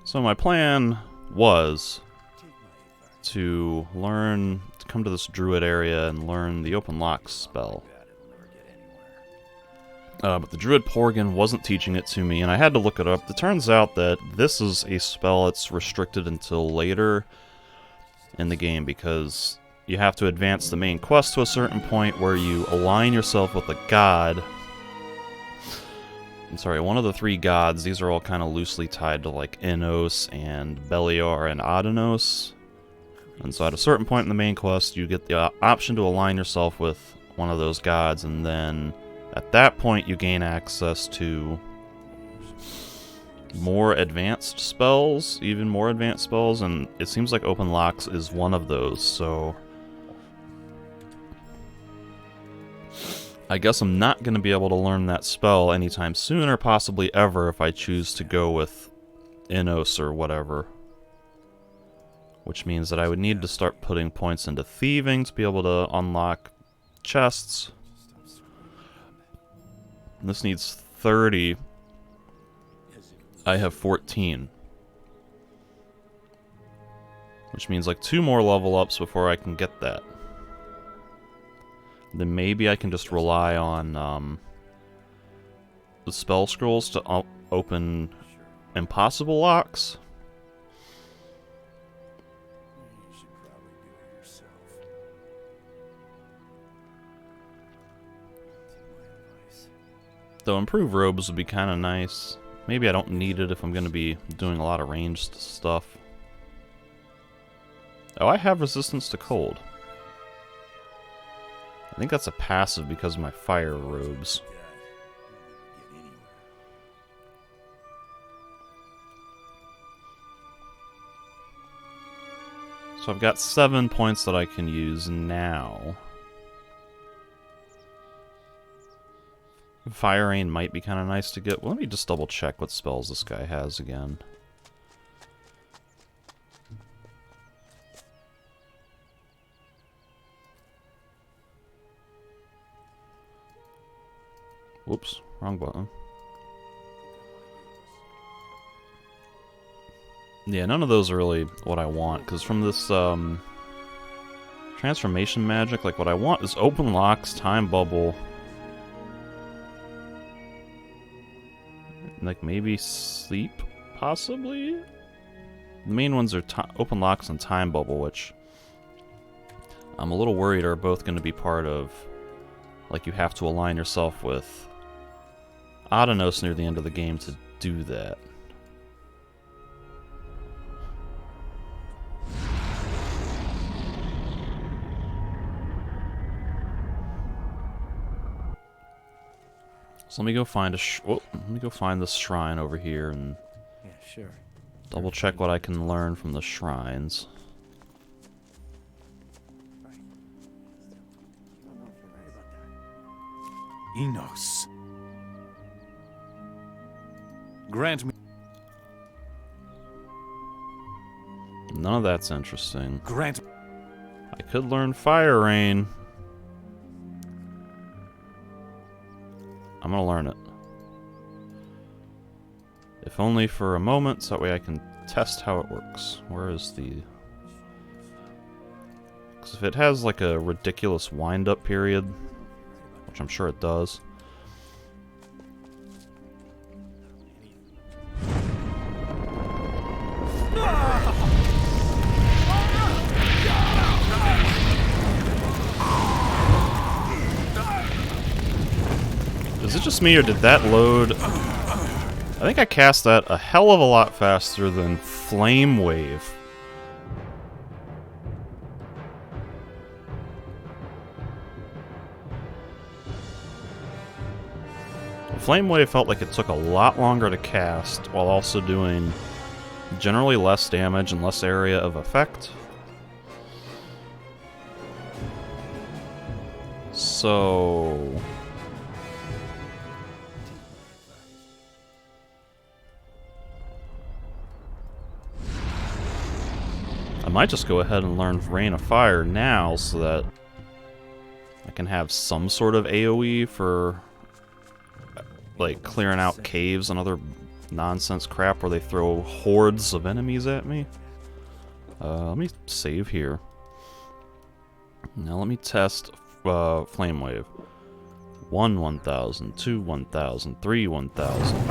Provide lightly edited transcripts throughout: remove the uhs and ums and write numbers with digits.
So my plan was to come to this druid area and learn the open lock spell. But the druid Porgan wasn't teaching it to me, and I had to look it up. It turns out that this is a spell that's restricted until later in the game, because you have to advance the main quest to a certain point where you align yourself with a god. I'm sorry, one of the three gods. These are all kind of loosely tied to like Innos and Beliar and Adenos. And so at a certain point in the main quest, you get the option to align yourself with one of those gods, and then at that point you gain access to more advanced spells, even more advanced spells, and it seems like Open Locks is one of those, so I guess I'm not going to be able to learn that spell anytime soon, or possibly ever, if I choose to go with Innos or whatever. Which means that I would need to start putting points into thieving to be able to unlock chests. And this needs 30. I have 14. Which means like 2 more level ups before I can get that. Then maybe I can just rely on the spell scrolls to open impossible locks. Though improved robes would be kind of nice. Maybe I don't need it if I'm going to be doing a lot of ranged stuff. Oh, I have resistance to cold. I think that's a passive because of my fire robes. So I've got 7 points that I can use now. Fire Rain might be kind of nice to get. Well, let me just double check what spells this guy has again. Whoops, wrong button. Yeah, none of those are really what I want, because from this transformation magic, like what I want is open locks, time bubble, like maybe sleep, possibly? The main ones are open locks and time bubble, which I'm a little worried are both going to be part of, like you have to align yourself with Adenos near the end of the game to do that. So let me go find let me go find this shrine over here and double check what I can learn from the shrines. Innos. Grant me. None of that's interesting. Grant. I could learn Fire Rain. I'm gonna learn it. If only for a moment, so that way I can test how it works. Where is the... Because if it has like a ridiculous wind-up period, which I'm sure it does... Is it just me, or did that load... I think I cast that a hell of a lot faster than Flame Wave. Flame Wave felt like it took a lot longer to cast, while also doing generally less damage and less area of effect. So... I might just go ahead and learn Rain of Fire now so that I can have some sort of AoE for like clearing out caves and other nonsense crap where they throw hordes of enemies at me. Let me save here. Now let me test Flame Wave. 1, 1,000, 2, 1,000, 3, 1,000.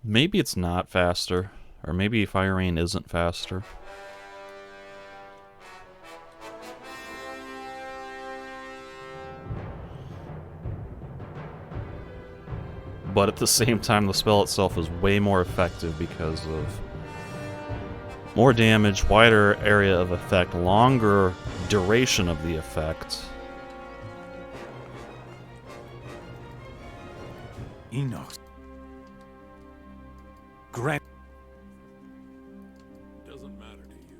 Maybe it's not faster, or maybe Fire Rain isn't faster. But at the same time, the spell itself is way more effective because of more damage, wider area of effect, longer duration of the effect. Enos. Grant. Doesn't matter to you.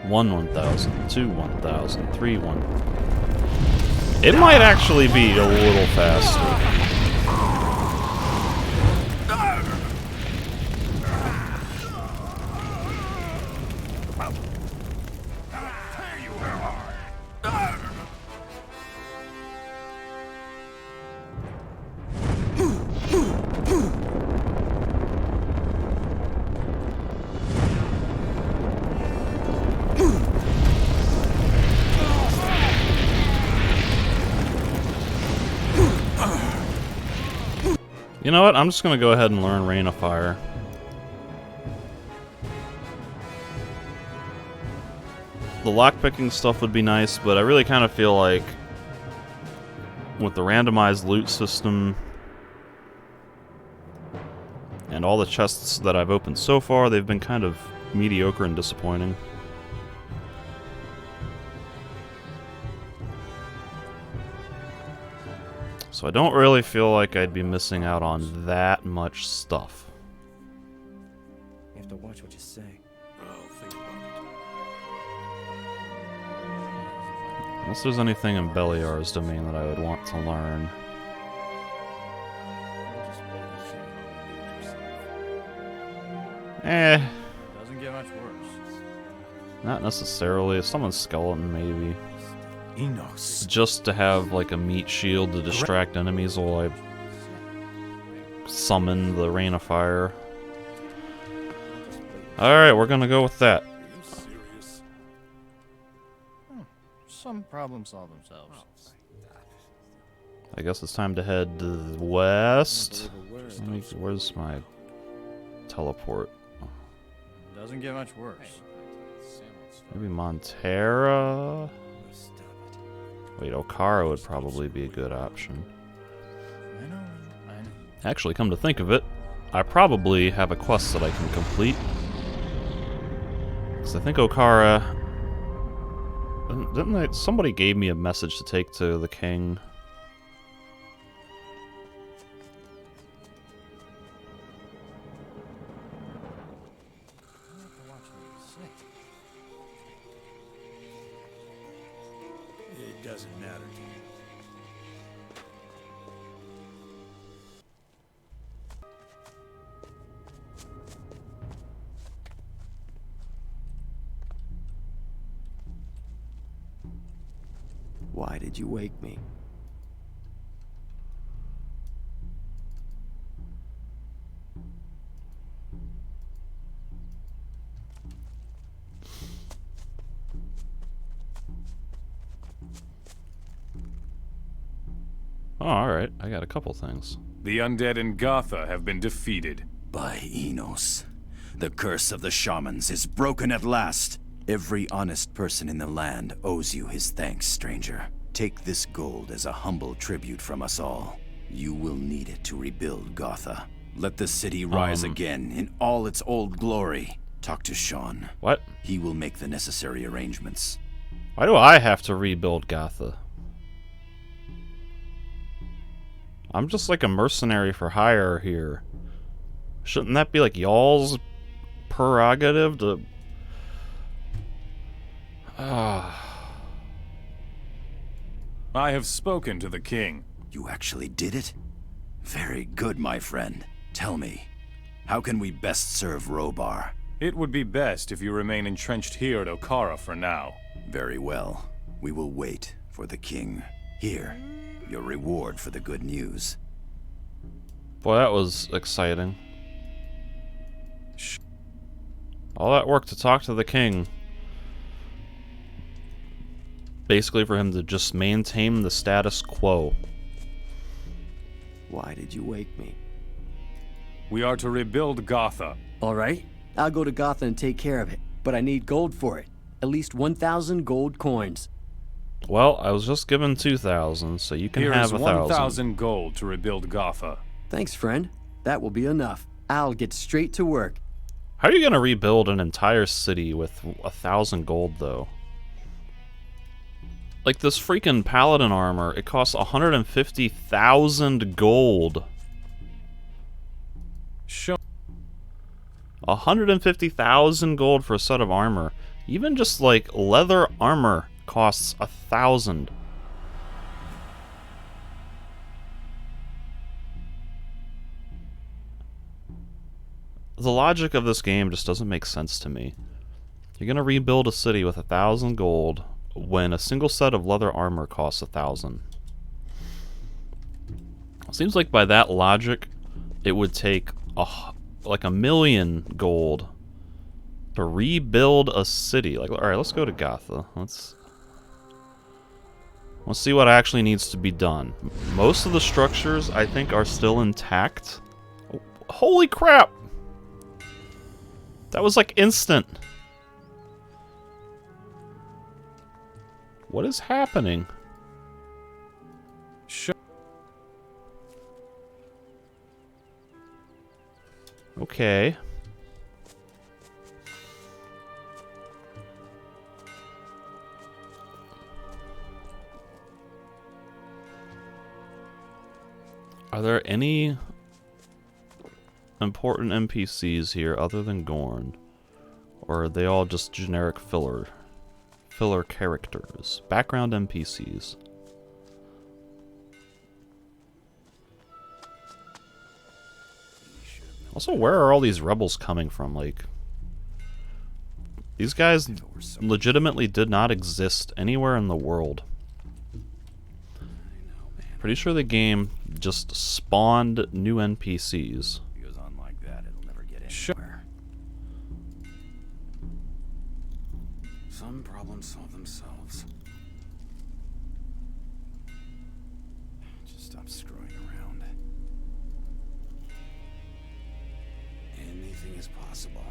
One 1,000, 2 1,000, 3 1. It might actually be a little faster. You know what? I'm just gonna go ahead and learn Rain of Fire. The lockpicking stuff would be nice, but I really kind of feel like with the randomized loot system and all the chests that I've opened so far, they've been kind of mediocre and disappointing. So I don't really feel like I'd be missing out on that much stuff. You have to watch what you say. I'll think about it. Unless there's anything in Beliar's domain that I would want to learn. Doesn't get much worse. Not necessarily. Someone's skeleton, maybe. Enos. Just to have, like, a meat shield to distract enemies while I summon the Rain of Fire. Alright, we're gonna go with that. Are you serious? Some problems solve themselves. I guess it's time to head to the west. Where's my teleport? Doesn't get much worse. Maybe Montera? Wait, Okara would probably be a good option. I know. Actually, come to think of it, I probably have a quest that I can complete. Because I think Okara... somebody gave me a message to take to the king. It doesn't matter to you. Why did you wake me? Oh, alright. I got a couple things. The undead in Gotha have been defeated. By Enos. The curse of the shamans is broken at last. Every honest person in the land owes you his thanks, stranger. Take this gold as a humble tribute from us all. You will need it to rebuild Gotha. Let the city rise again in all its old glory. Talk to Sean. What? He will make the necessary arrangements. Why do I have to rebuild Gotha? I'm just like a mercenary for hire here. Shouldn't that be like y'all's prerogative to... I have spoken to the king. You actually did it? Very good, my friend. Tell me, how can we best serve Robar? It would be best if you remain entrenched here at Okara for now. Very well. We will wait for the king. Here, your reward for the good news. Boy, that was exciting. All that work to talk to the king. Basically for him to just maintain the status quo. Why did you wake me? We are to rebuild Gotha. All right, I'll go to Gotha and take care of it, but I need gold for it. At least 1,000 gold coins. Well, I was just given 2,000, so you can Here have is 1,000. 1,000 gold to rebuild Gotha. Thanks, friend. That will be enough. I'll get straight to work. How are you gonna rebuild an entire city with 1,000 gold, though? Like this freaking paladin armor, it costs 150,000 gold. Show 150,000 gold for a set of armor. Even just like leather armor costs 1,000. The logic of this game just doesn't make sense to me. You're gonna rebuild a city with 1,000 gold when a single set of leather armor costs 1,000. Seems like by that logic, it would take like 1,000,000 gold to rebuild a city. Like, all right, let's go to Gotha. Let's see what actually needs to be done. Most of the structures, I think, are still intact. Oh, holy crap! That was like instant. What is happening? Show Okay. Are there any important NPCs here other than Gorn? Or are they all just generic filler characters? Background NPCs. Also, where are all these rebels coming from? Like, these guys legitimately did not exist anywhere in the world. Pretty sure the game just spawned new NPCs. If it goes on like that, it'll never get Sure. anywhere. Some problems solve themselves. Just stop screwing around. Anything is possible.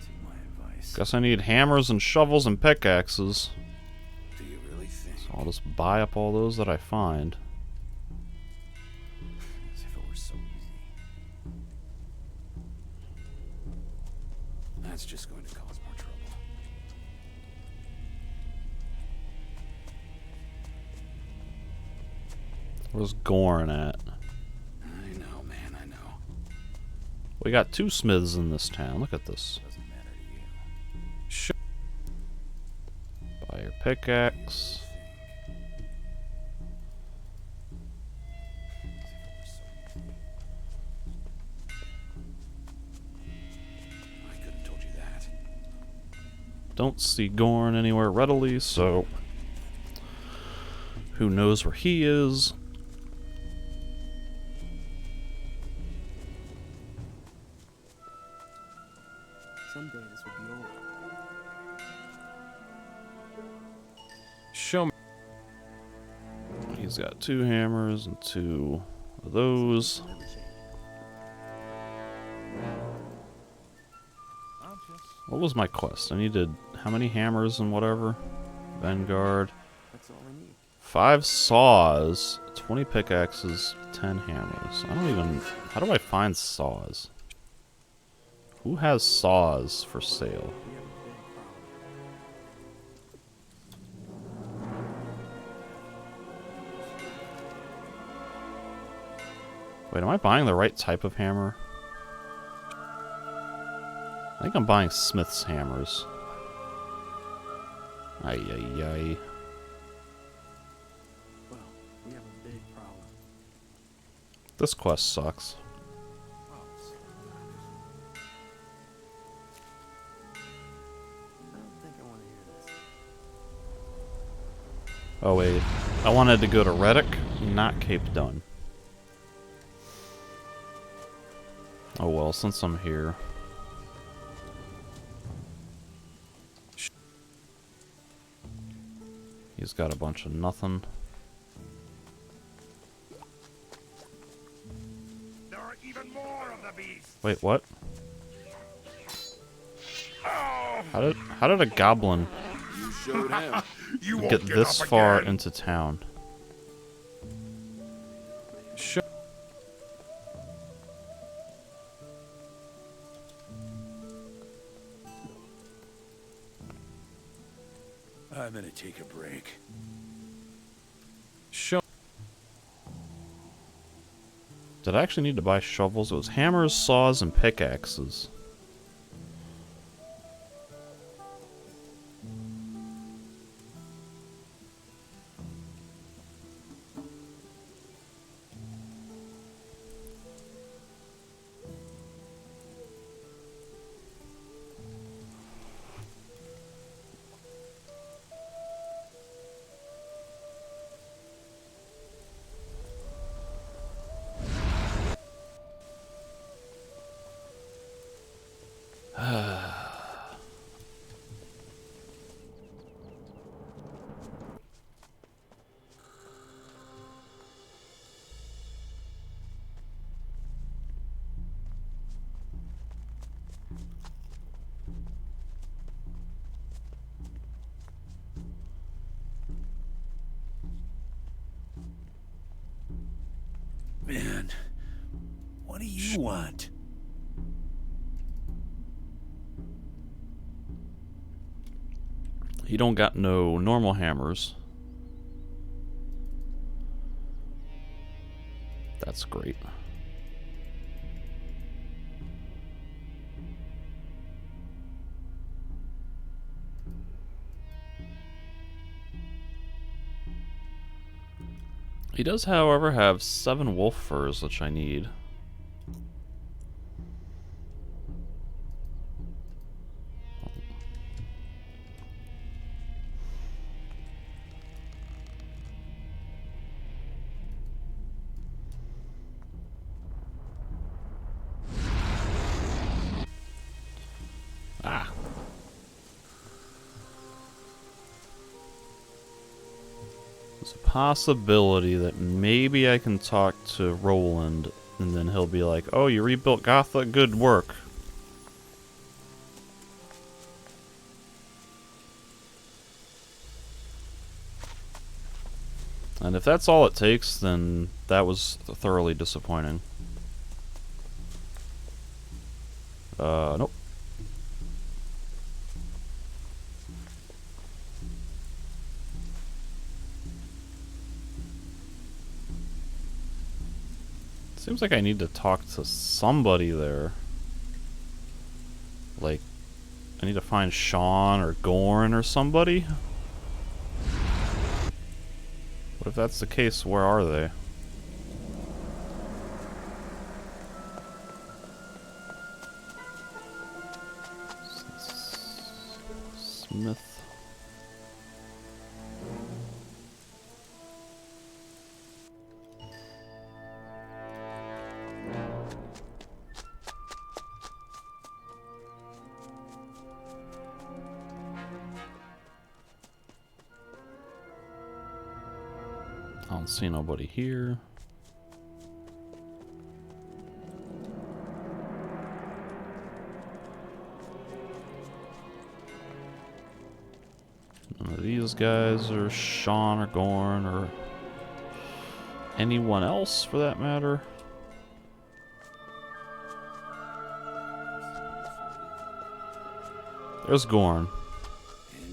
Take my advice. Guess I need hammers and shovels and pickaxes. Do you really think? So I'll just buy up all those that I find. As if it were so easy. That's just going to cause more trouble. Where's Gorn at? I know, man, I know. We got 2 smiths in this town. Look at this. Doesn't matter to you. Show Buy your pickaxe. I could have told you that. Don't see Gorn anywhere readily, so who knows where he is? Someday this will be over. show me. He's got 2 hammers and 2 of those. What was my quest? I needed how many hammers and whatever? Vanguard. That's all I need. 5 saws, 20 pickaxes, 10 hammers. I don't even... How do I find saws? Who has saws for sale? Wait, am I buying the right type of hammer? I think I'm buying Smith's hammers. Ay, ay, ay. Well, we This quest sucks. I don't think I want to hear this. Oh wait, I wanted to go to Reddick, not Cape Dun. Oh well, since I'm here. He's got a bunch of nothing. There are even more of the beasts. Wait, what? How did a goblin You showed him. You won't get get this up far again. into town? I'm gonna take a break. Did I actually need to buy shovels? It was hammers, saws, and pickaxes. Man, what do you want? He don't got no normal hammers. That's great. He does, however, have 7 wolf furs, which I need. Ah. There's a possibility that maybe I can talk to Roland, and then he'll be like, "Oh, you rebuilt Gothic? Good work." And if that's all it takes, then that was thoroughly disappointing. Nope. Seems like I need to talk to somebody there. Like, I need to find Sean or Gorn or somebody. What if that's the case? Where are they? Smith. I don't see nobody here. None of these guys are Sean or Gorn or anyone else for that matter. There's Gorn.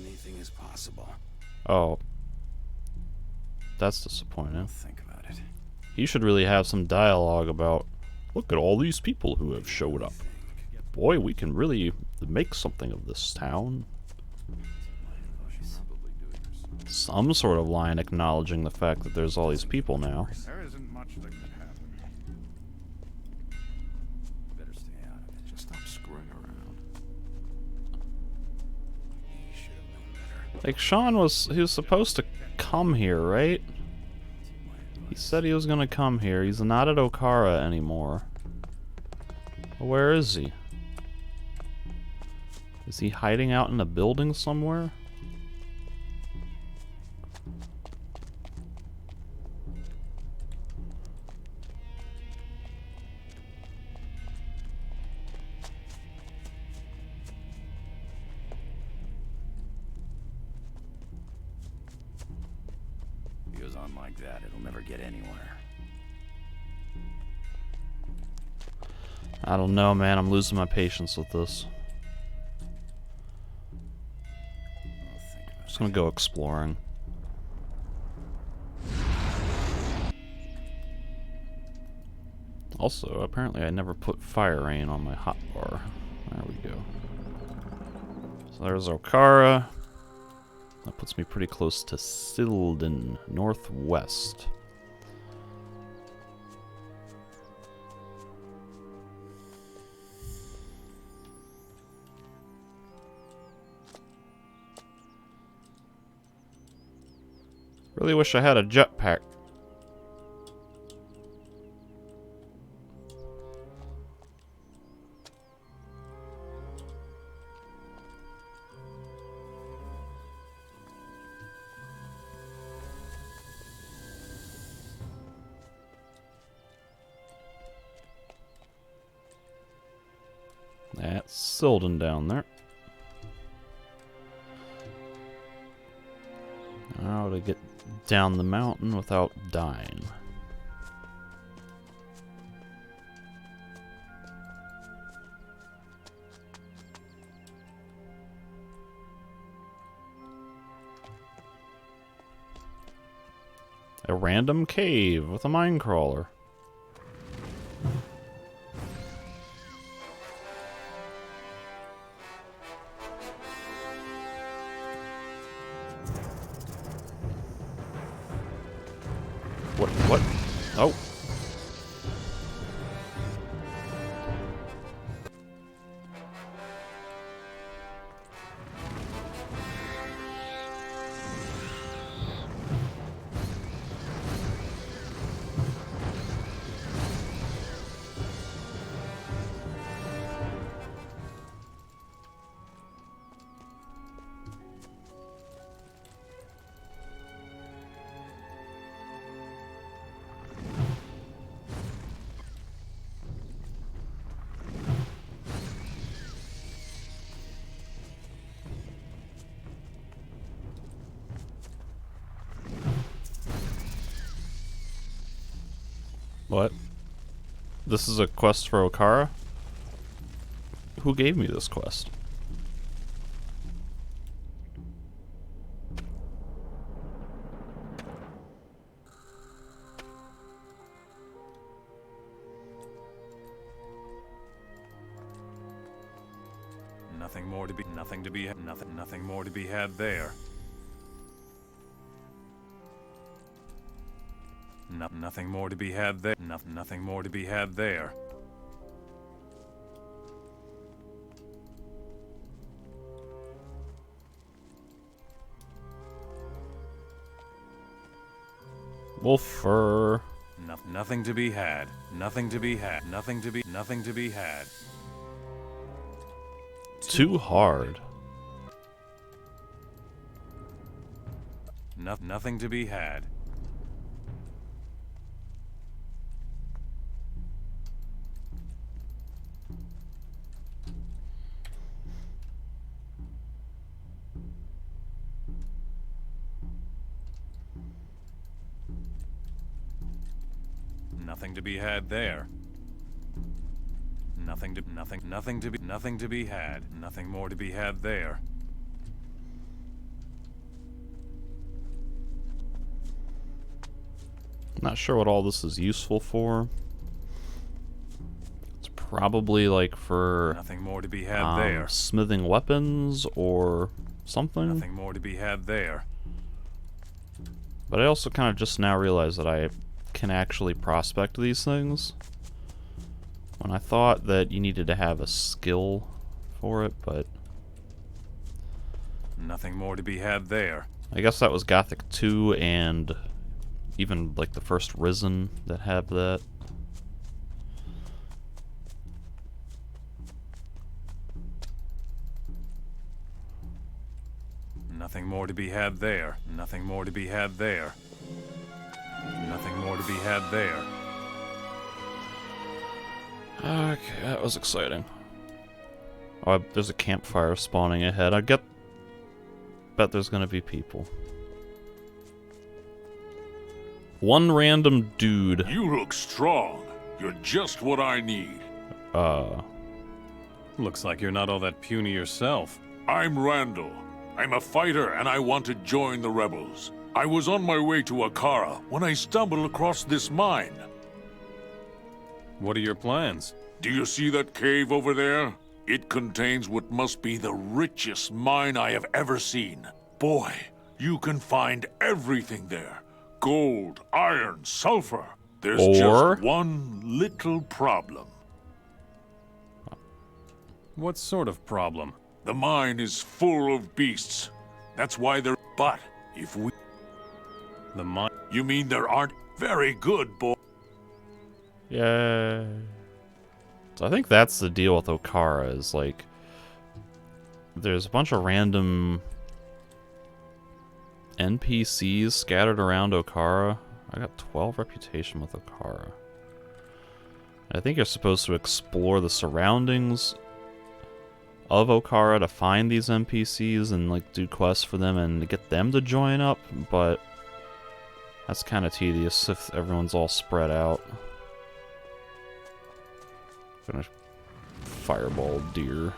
Anything is possible. Oh. That's disappointing. Think about it. He should really have some dialogue about, look at all these people who have showed up. Boy, we can really make something of this town. Some sort of line acknowledging the fact that there's all these people now. There isn't much that could happen. Like, he was supposed to come here, right? He said he was gonna come here. He's not at Okara anymore. Where is he? Is he hiding out in a building somewhere? Goes on like that, it'll never get anywhere. I don't know, man. I'm losing my patience with this. Just gonna go exploring. Also, apparently I never put fire rain on my hotbar. There we go. So there's Okara. That puts me pretty close to Silden, northwest. Really wish I had a jetpack. That's Silden down there. How to get down the mountain without dying. A random cave with a mine crawler. What? Oh. What? This is a quest for Okara? Who gave me this quest? Nothing more to be had there. Nothing more to be had there. Nothing more to be had there. Wolf fur. Nothing to be had. Nothing to be had. Nothing to be had. Too hard. Nothing to be had. Nothing to be had there. Nothing to be had. Nothing more to be had there. Not sure what all this is useful for. It's probably like for Nothing more to be had there. smithing weapons or something. Nothing more to be had there. But I also kind of just now realized that I can actually prospect these things. When I thought that you needed to have a skill for it, but Nothing more to be had there. I guess that was Gothic 2 and even like the first Risen that had that. Nothing more to be had there. Nothing more to be had there. Nothing more to be had there. Okay, that was exciting. Oh, there's a campfire spawning ahead. Bet there's gonna be people. One random dude. You look strong. You're just what I need. Looks like you're not all that puny yourself. I'm Randall. I'm a fighter and I want to join the rebels. I was on my way to Akara when I stumbled across this mine. What are your plans? Do you see that cave over there? It contains what must be the richest mine I have ever seen. Boy, you can find everything there. Gold, iron, sulfur. There's Or- just one little problem. What sort of problem? The mine is full of beasts. That's why they're... But if we... The mine. You mean there aren't... Very good, boy. Yeah. So I think that's the deal with Okara, is like there's a bunch of random NPCs scattered around Okara. I got 12 reputation with Okara. I think you're supposed to explore the surroundings of Okara to find these NPCs and like do quests for them and get them to join up, but that's kind of tedious if everyone's all spread out. Gonna fireball deer.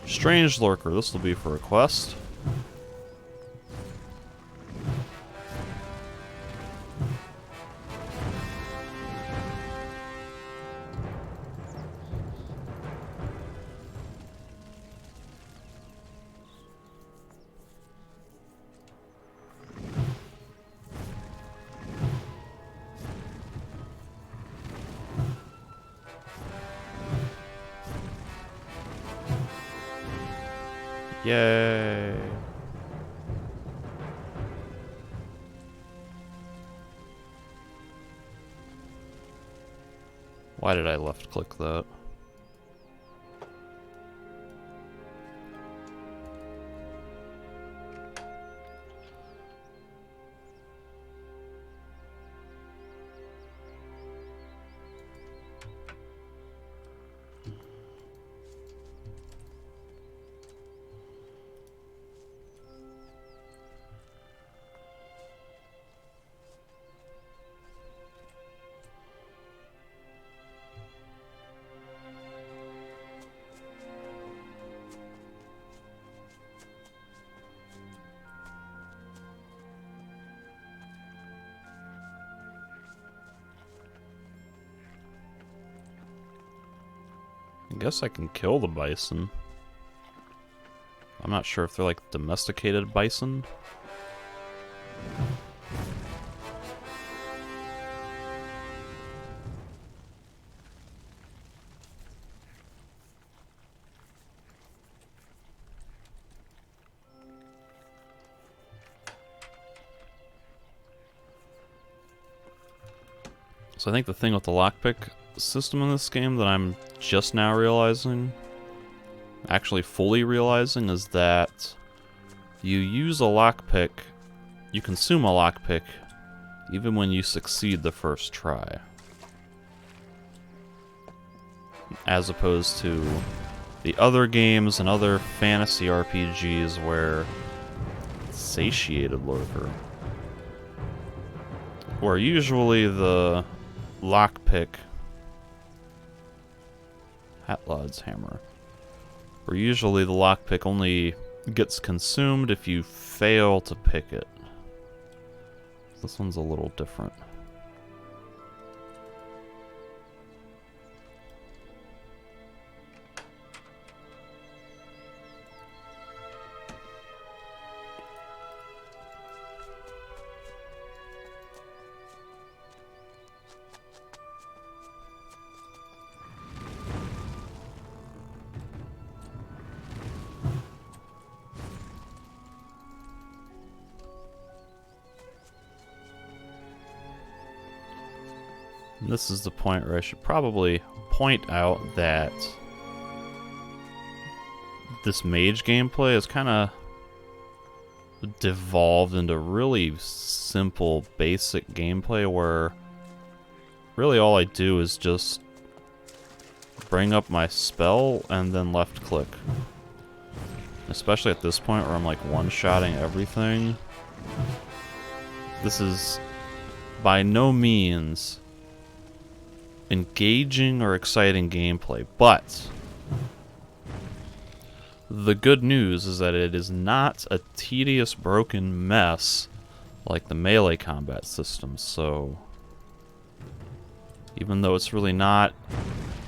Strange Lurker, this will be for a quest. Yay. Why did I left click that? I guess I can kill the bison. I'm not sure if they're like domesticated bison. So I think the thing with the lockpick system in this game that I'm just now realizing, actually fully realizing, is that you use a lockpick, you consume a lockpick, even when you succeed the first try. As opposed to the other games and other fantasy RPGs where satiated lurker, where usually the lockpick, Hatlod's hammer, where usually the lockpick only gets consumed if you fail to pick it. This one's a little different. This is the point where I should probably point out that this mage gameplay is kind of devolved into really simple, basic gameplay where really all I do is just bring up my spell and then left click. Especially at this point where I'm like one-shotting everything. This is by no means engaging or exciting gameplay, but the good news is that it is not a tedious, broken mess like the melee combat system, so even though it's really not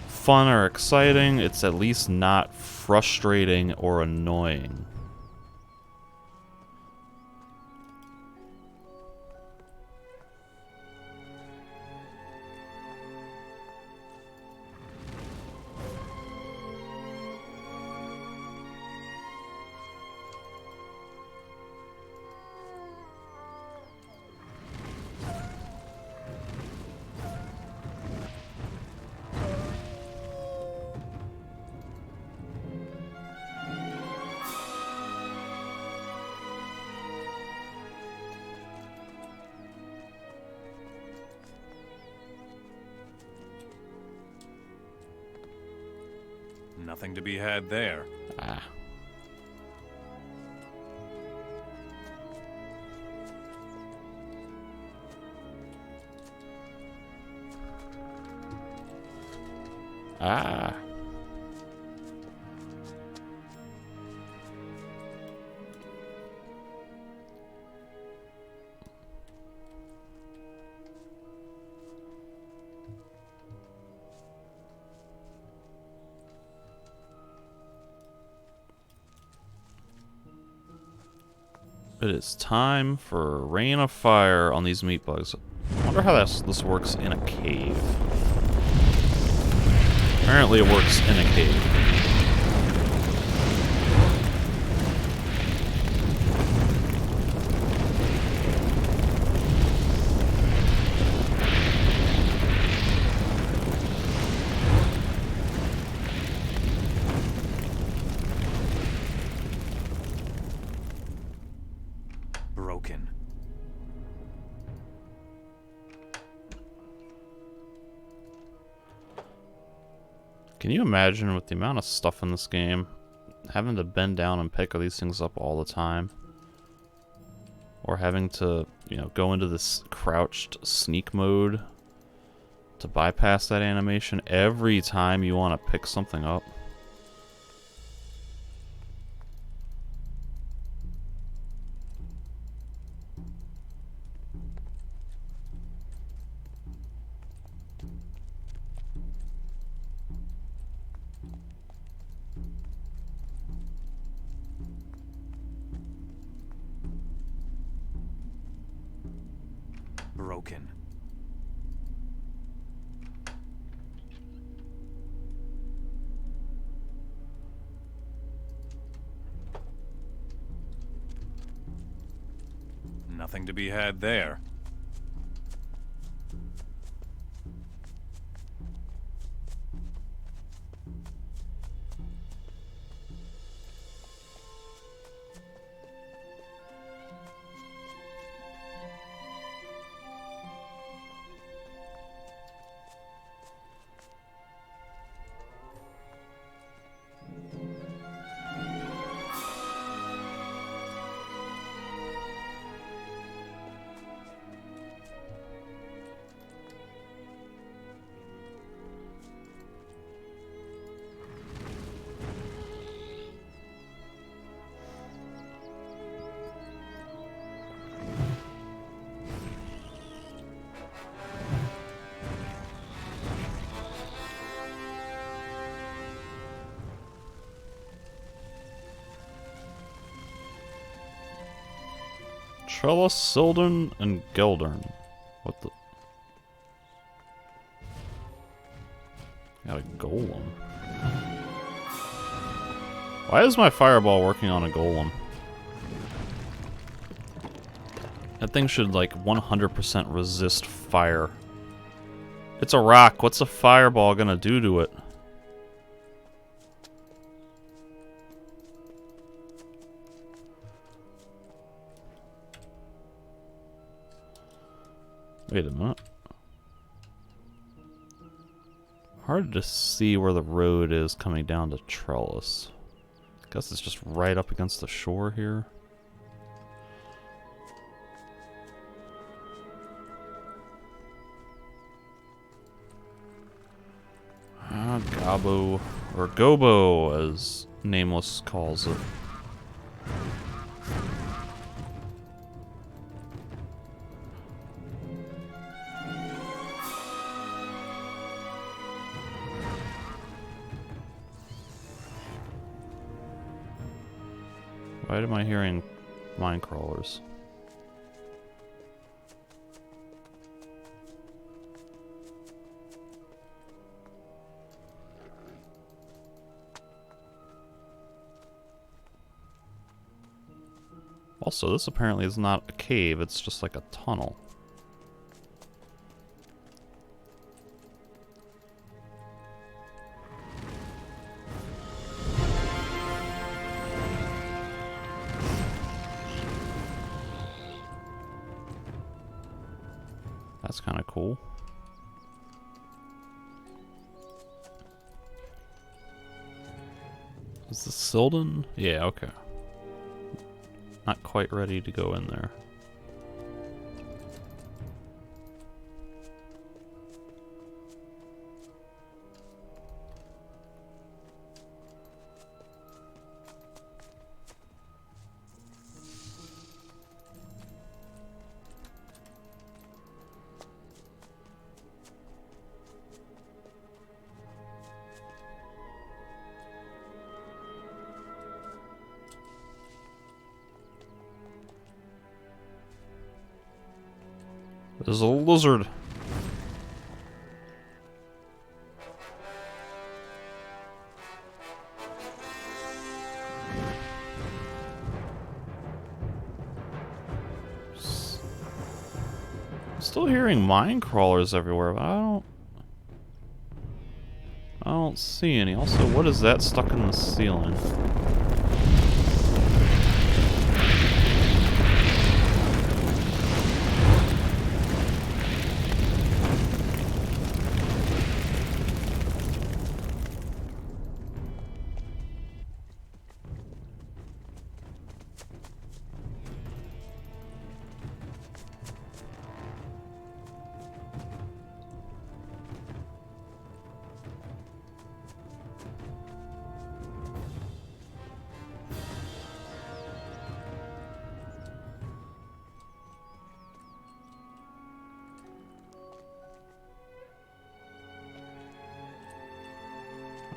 fun or exciting, it's at least not frustrating or annoying. Nothing to be had there. Ah. Ah. It is time for Rain of Fire on these meat bugs. I wonder how this works in a cave. Apparently it works in a cave. Broken. Can you imagine with the amount of stuff in this game, having to bend down and pick these things up all the time? Or having to, you know, go into this crouched sneak mode to bypass that animation every time you want to pick something up? Broken. Nothing to be had there. Trellis, Sildon, and Geldern. What the? Got a golem. Why is my fireball working on a golem? That thing should like 100% resist fire. It's a rock. What's a fireball gonna do to it? Wait a minute. Hard to see where the road is coming down to Trellis. Guess it's just right up against the shore here. Gabo, or Gobo, as Nameless calls it. Why am I hearing mine crawlers? Also, this apparently is not a cave, it's just like a tunnel. That's kind of cool. Is this Sildon? Yeah, okay. Not quite ready to go in there. There's a lizard. Still hearing mine crawlers everywhere, but I don't see any. Also, what is that stuck in the ceiling?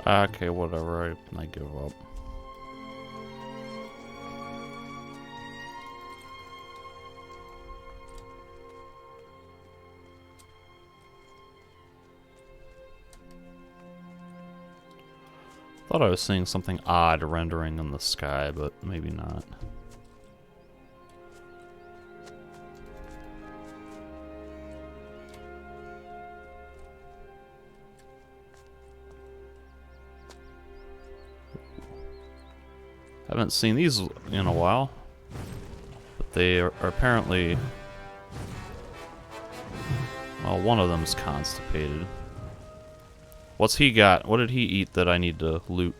Okay, whatever. I give up. Thought I was seeing something odd rendering in the sky, but maybe not. Haven't seen these in a while, but they are apparently, well, one of them's constipated. What's he got? What did he eat that I need to loot?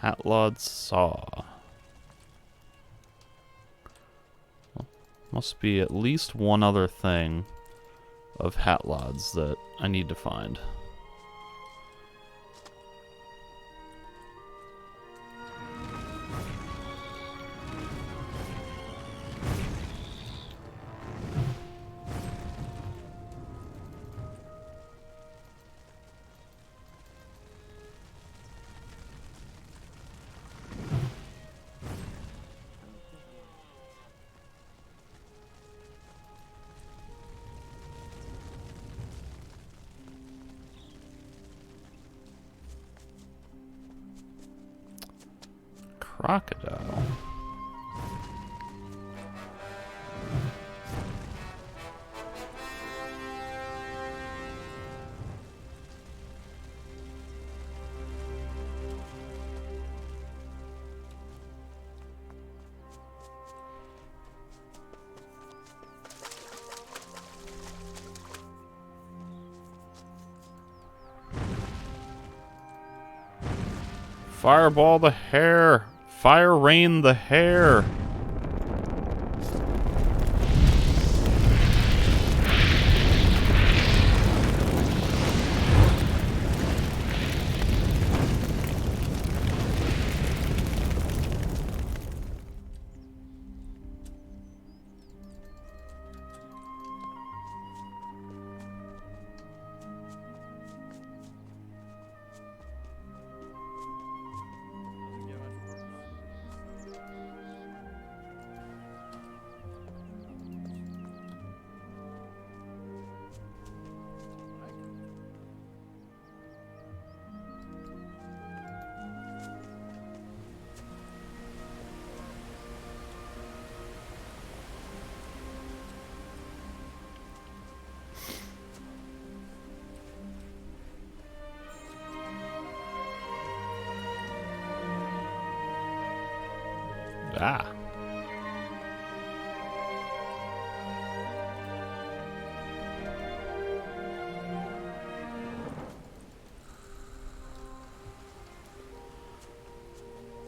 Hatlod's saw. Well, must be at least one other thing of Hatlod's that I need to find. Crocodile. Fireball the hare! Fire rain the hare! Doesn't get much worse. Ah.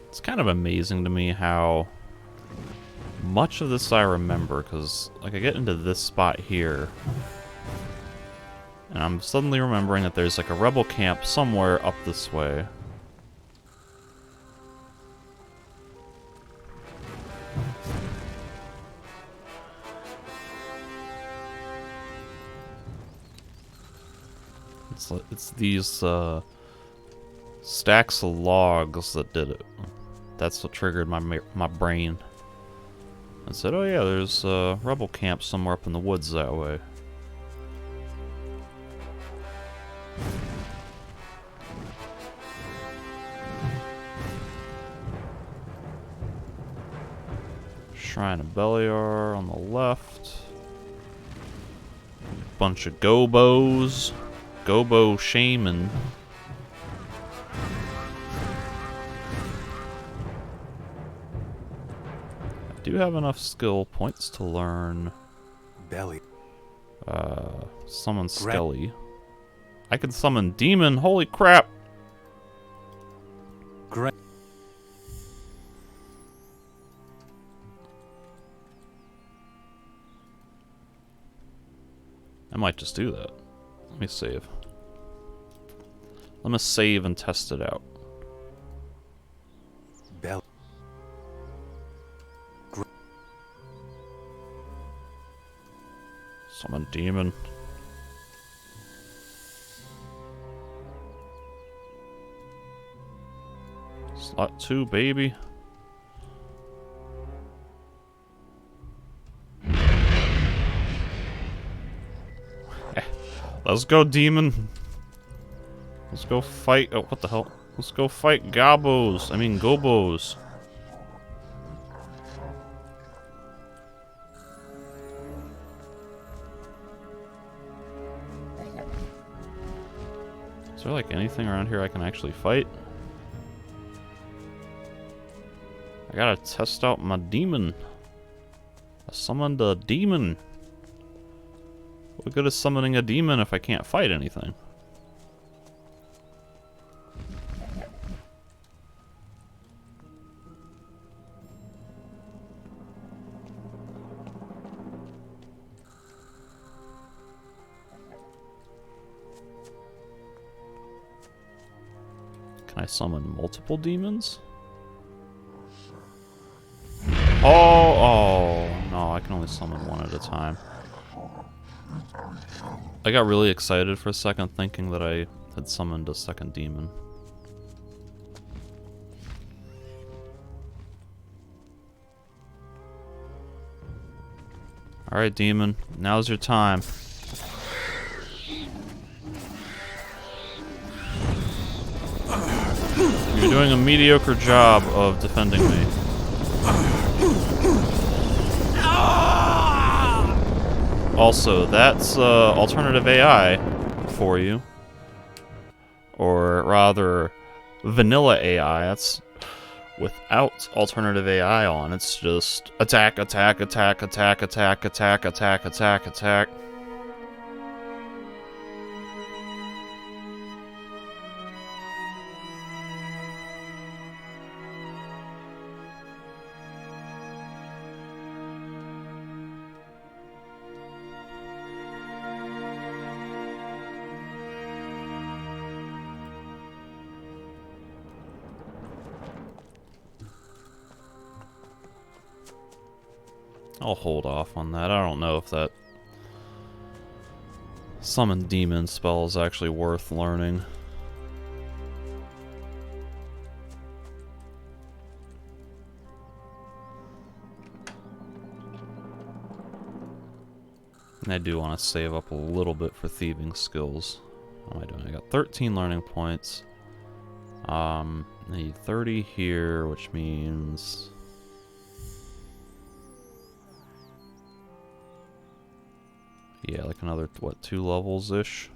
It's kind of amazing to me how much of this I remember, because like I get into this spot here and I'm suddenly remembering that there's like a rebel camp somewhere up this way. It's these stacks of logs that did it. That's what triggered my brain. I said, oh yeah, there's a rebel camp somewhere up in the woods that way. Shrine of Beliar on the left. Bunch of gobos. Gobo shaman. I do have enough skill points to learn Belly. summon Skelly. I can summon demon, holy crap! Great. I might just do that. Let me save. Let me save and test it out. Belly. Summon demon. Slot 2, baby. Let's go, demon. Let's go fight. Oh, what the hell? Let's go fight gobos. I mean, gobos. Is there like anything around here I can actually fight? I gotta test out my demon. I summoned a demon. What good is summoning a demon if I can't fight anything? Can I summon multiple demons? Oh, no, I can only summon one at a time. I got really excited for a second thinking that I had summoned a second demon. Alright, demon, now's your time. You're doing a mediocre job of defending me. Also, that's alternative AI for you. Or rather, vanilla AI. That's without alternative AI on. It's just attack, attack, attack, attack, attack, attack, attack, attack, attack. I'll hold off on that. I don't know if that summon demon spell is actually worth learning. And I do want to save up a little bit for thieving skills. What am I doing? I got 13 learning points. I need 30 here, which means... yeah, like another, what, 2 levels-ish?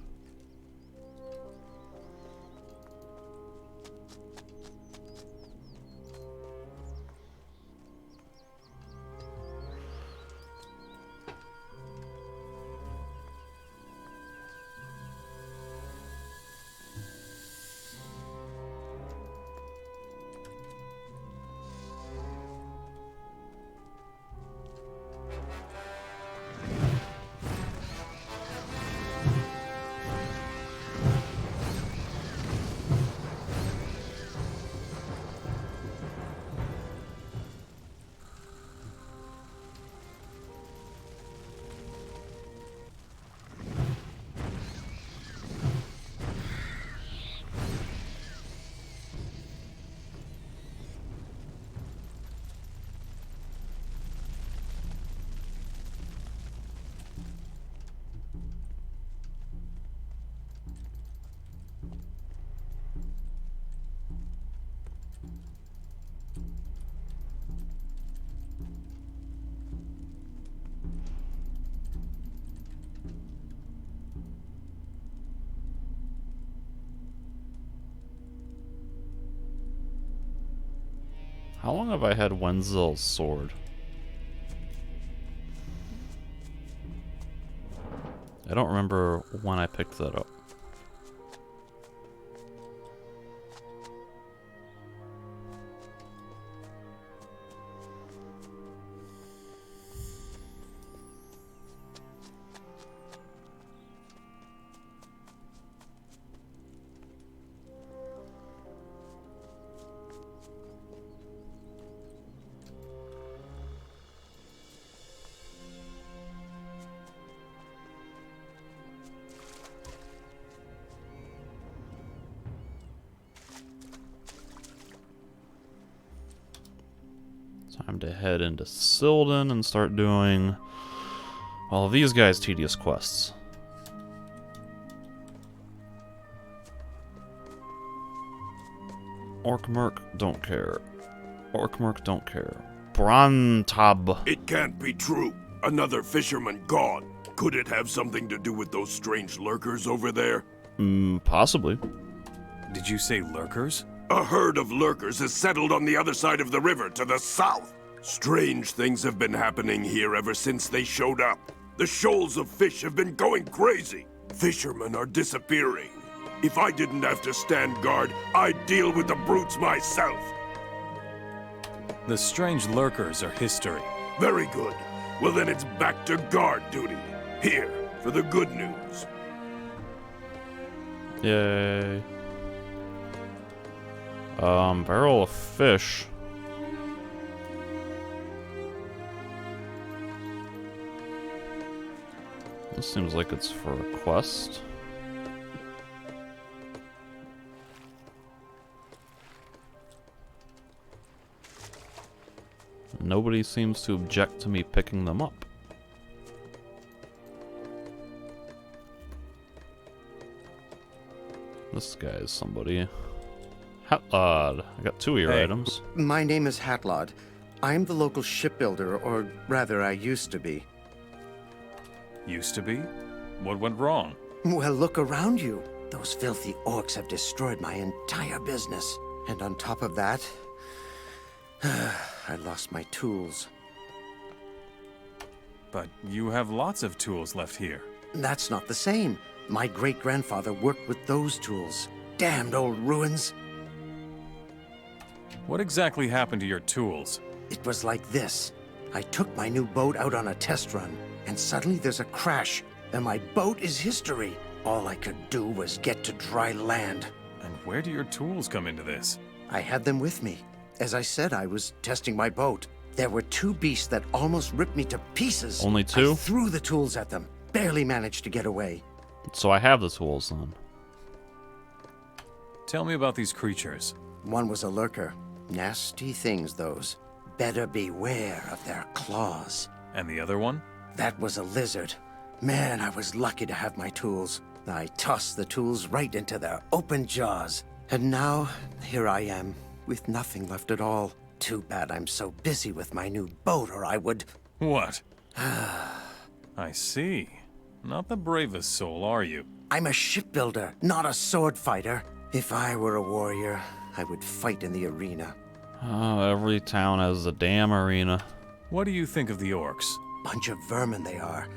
How long have I had Wenzel's sword? I don't remember when I picked that up. Time to head into Syldan and start doing all of these guys' tedious quests. Orkmerk, don't care. Orkmerk, don't care. Brantab. It can't be true. Another fisherman gone. Could it have something to do with those strange lurkers over there? Possibly. Did you say lurkers? A herd of lurkers has settled on the other side of the river to the south. Strange things have been happening here ever since they showed up. The shoals of fish have been going crazy. Fishermen are disappearing. If I didn't have to stand guard, I'd deal with the brutes myself. The strange lurkers are history. Very good. Well, then it's back to guard duty. Here, for the good news. Yay. Barrel of fish. This seems like it's for a quest. Nobody seems to object to me picking them up. This guy is somebody. Hatlod. I got 2 of your Hey. items. My name is Hatlod. I'm the local shipbuilder, or rather, I used to be. Used to be? What went wrong? Well, look around you. Those filthy orcs have destroyed my entire business. And on top of that, I lost my tools. But you have lots of tools left here. That's not the same. My great-grandfather worked with those tools. Damned old ruins. What exactly happened to your tools? It was like this. I took my new boat out on a test run, and suddenly there's a crash, and my boat is history. All I could do was get to dry land. And where do your tools come into this? I had them with me. As I said, I was testing my boat. There were 2 beasts that almost ripped me to pieces. Only 2? I threw the tools at them. Barely managed to get away. So I have the tools then. Tell me about these creatures. One was a lurker. Nasty things, those. Better beware of their claws. And the other one? That was a lizard. Man, I was lucky to have my tools. I tossed the tools right into their open jaws. And now, here I am, with nothing left at all. Too bad I'm so busy with my new boat, or I would... What? I see. Not the bravest soul, are you? I'm a shipbuilder, not a sword fighter. If I were a warrior, I would fight in the arena. Oh, every town has a damn arena. What do you think of the orcs? Bunch of vermin they are.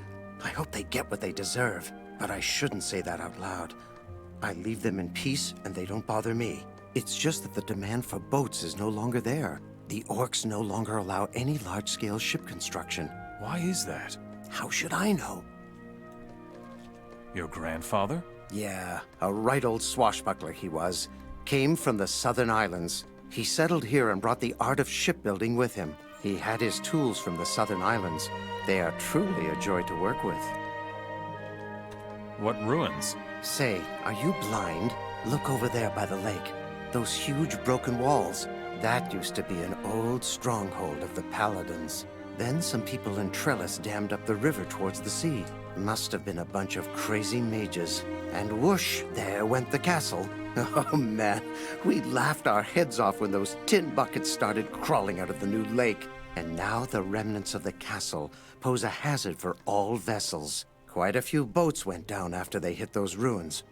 I hope they get what they deserve, but I shouldn't say that out loud. I leave them in peace, and they don't bother me. It's just that the demand for boats is no longer there. The orcs no longer allow any large-scale ship construction. Why is that? How should I know? Your grandfather? Yeah, a right old swashbuckler he was. Came from the southern islands. He settled here and brought the art of shipbuilding with him. He had his tools from the southern islands. They are truly a joy to work with. What ruins? Say, are you blind? Look over there by the lake. Those huge broken walls. That used to be an old stronghold of the Paladins. Then some people in Trellis dammed up the river towards the sea. Must have been a bunch of crazy mages. And whoosh, there went the castle. Oh man, we laughed our heads off when those tin buckets started crawling out of the new lake. And now the remnants of the castle pose a hazard for all vessels. Quite a few boats went down after they hit those ruins.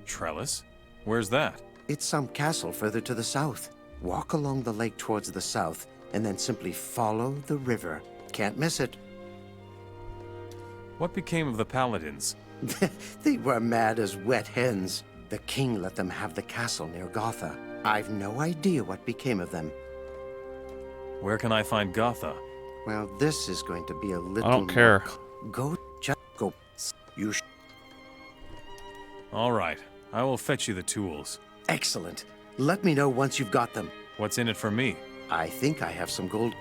Trellis? Where's that? It's some castle further to the south. Walk along the lake towards the south, and then simply follow the river. Can't miss it. What became of the Paladins? They were mad as wet hens. The king let them have the castle near Gotha. I've no idea what became of them. Where can I find Gotha? Well, this is going to be a little... I don't care. Go, just go. You All right. I will fetch you the tools. Excellent. Let me know once you've got them. What's in it for me? I think I have some gold.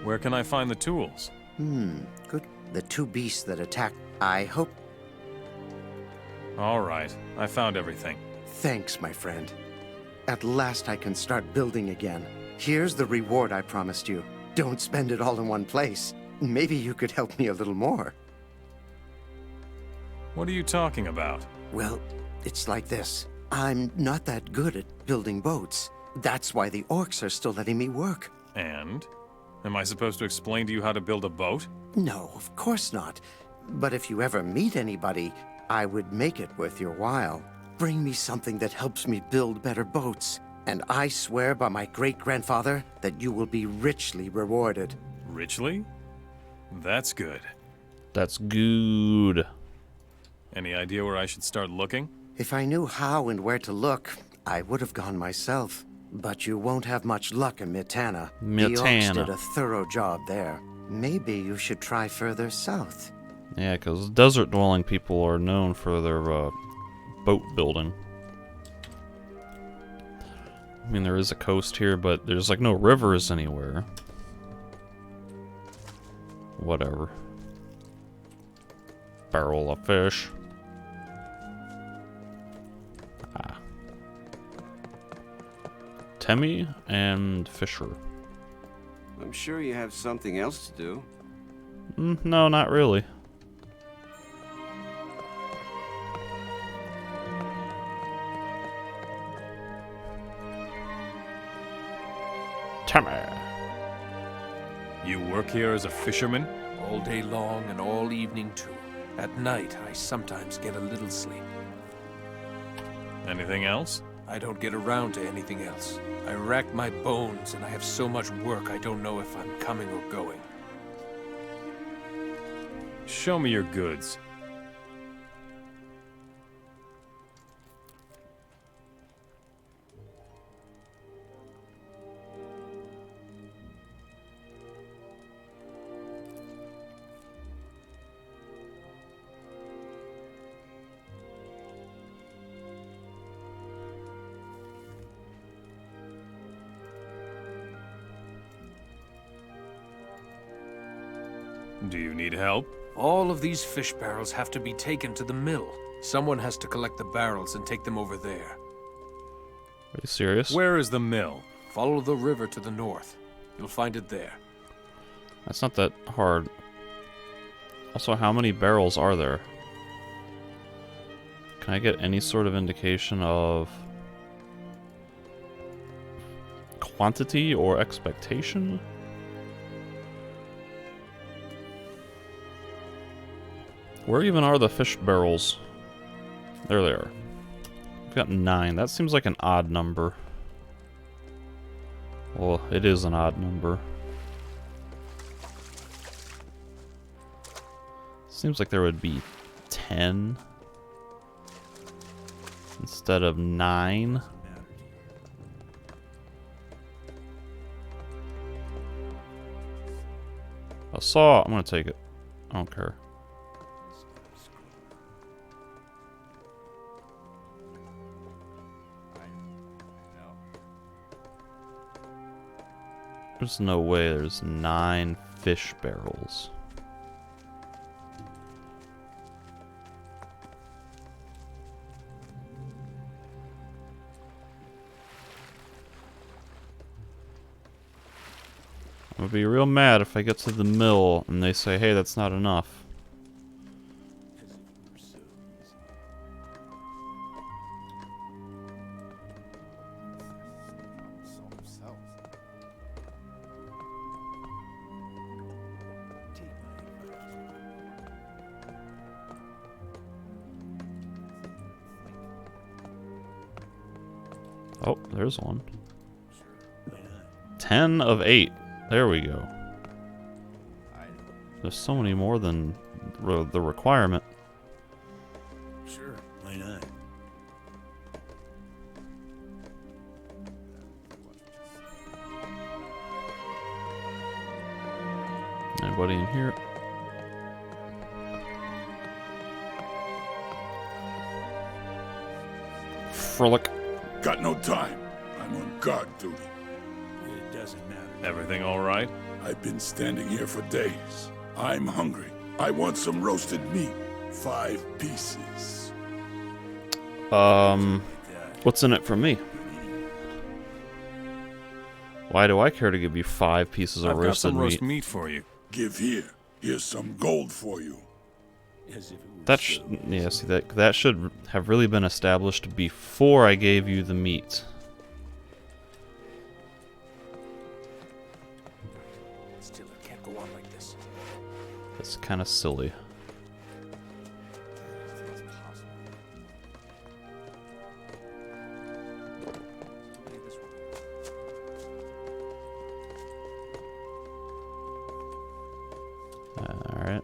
Where can I find the tools? Good. The 2 beasts that attacked. I hope... All right. I found everything. Thanks, my friend. At last I can start building again. Here's the reward I promised you. Don't spend it all in one place. Maybe you could help me a little more. What are you talking about? Well, it's like this. I'm not that good at building boats. That's why the orcs are still letting me work. And? Am I supposed to explain to you how to build a boat? No, of course not. But if you ever meet anybody, I would make it worth your while. Bring me something that helps me build better boats. And I swear by my great-grandfather that you will be richly rewarded. Richly? That's good. That's good. Any idea where I should start looking? If I knew how and where to look, I would have gone myself. But you won't have much luck in Mitana. The orcs did a thorough job there. Maybe you should try further south. Yeah, because desert-dwelling people are known for their boat building. I mean, there is a coast here, but there's like no rivers anywhere. Whatever. Barrel of fish. Ah. Temmie and Fisher. I'm sure you have something else to do. No, not really. Timmy. You work here as a fisherman? All day long and all evening too. At night, I sometimes get a little sleep. Anything else? I don't get around to anything else. I rack my bones and I have so much work I don't know if I'm coming or going. Show me your goods. Do you need help? All of these fish barrels have to be taken to the mill. Someone has to collect the barrels and take them over there. Are you serious? Where is the mill? Follow the river to the north. You'll find it there. That's not that hard. Also, how many barrels are there? Can I get any sort of indication of quantity or expectation? Where even are the fish barrels? There they are. We've got 9. That seems like an odd number. Well, it is an odd number. Seems like there would be 10 instead of 9. A saw. I'm gonna take it. I don't care. There's no way there's 9 fish barrels. I'm gonna be real mad if I get to the mill and they say, hey, that's not enough. Oh, there's one. 10 of 8. There we go. There's so many more than the requirement. Sure, why not? Anybody in here? Frolic. Got no time. I'm on guard duty. It doesn't matter. Everything all right? I've been standing here for days. I'm hungry. I want some roasted meat. 5 pieces. What's in it for me? Why do I care to give you 5 pieces of I've got roasted some roast meat? meat for you. Give here. Here's some gold for you. That yeah, see that should have really been established before I gave you the meat. Still, it can't go on like this. That's kind of silly. All right.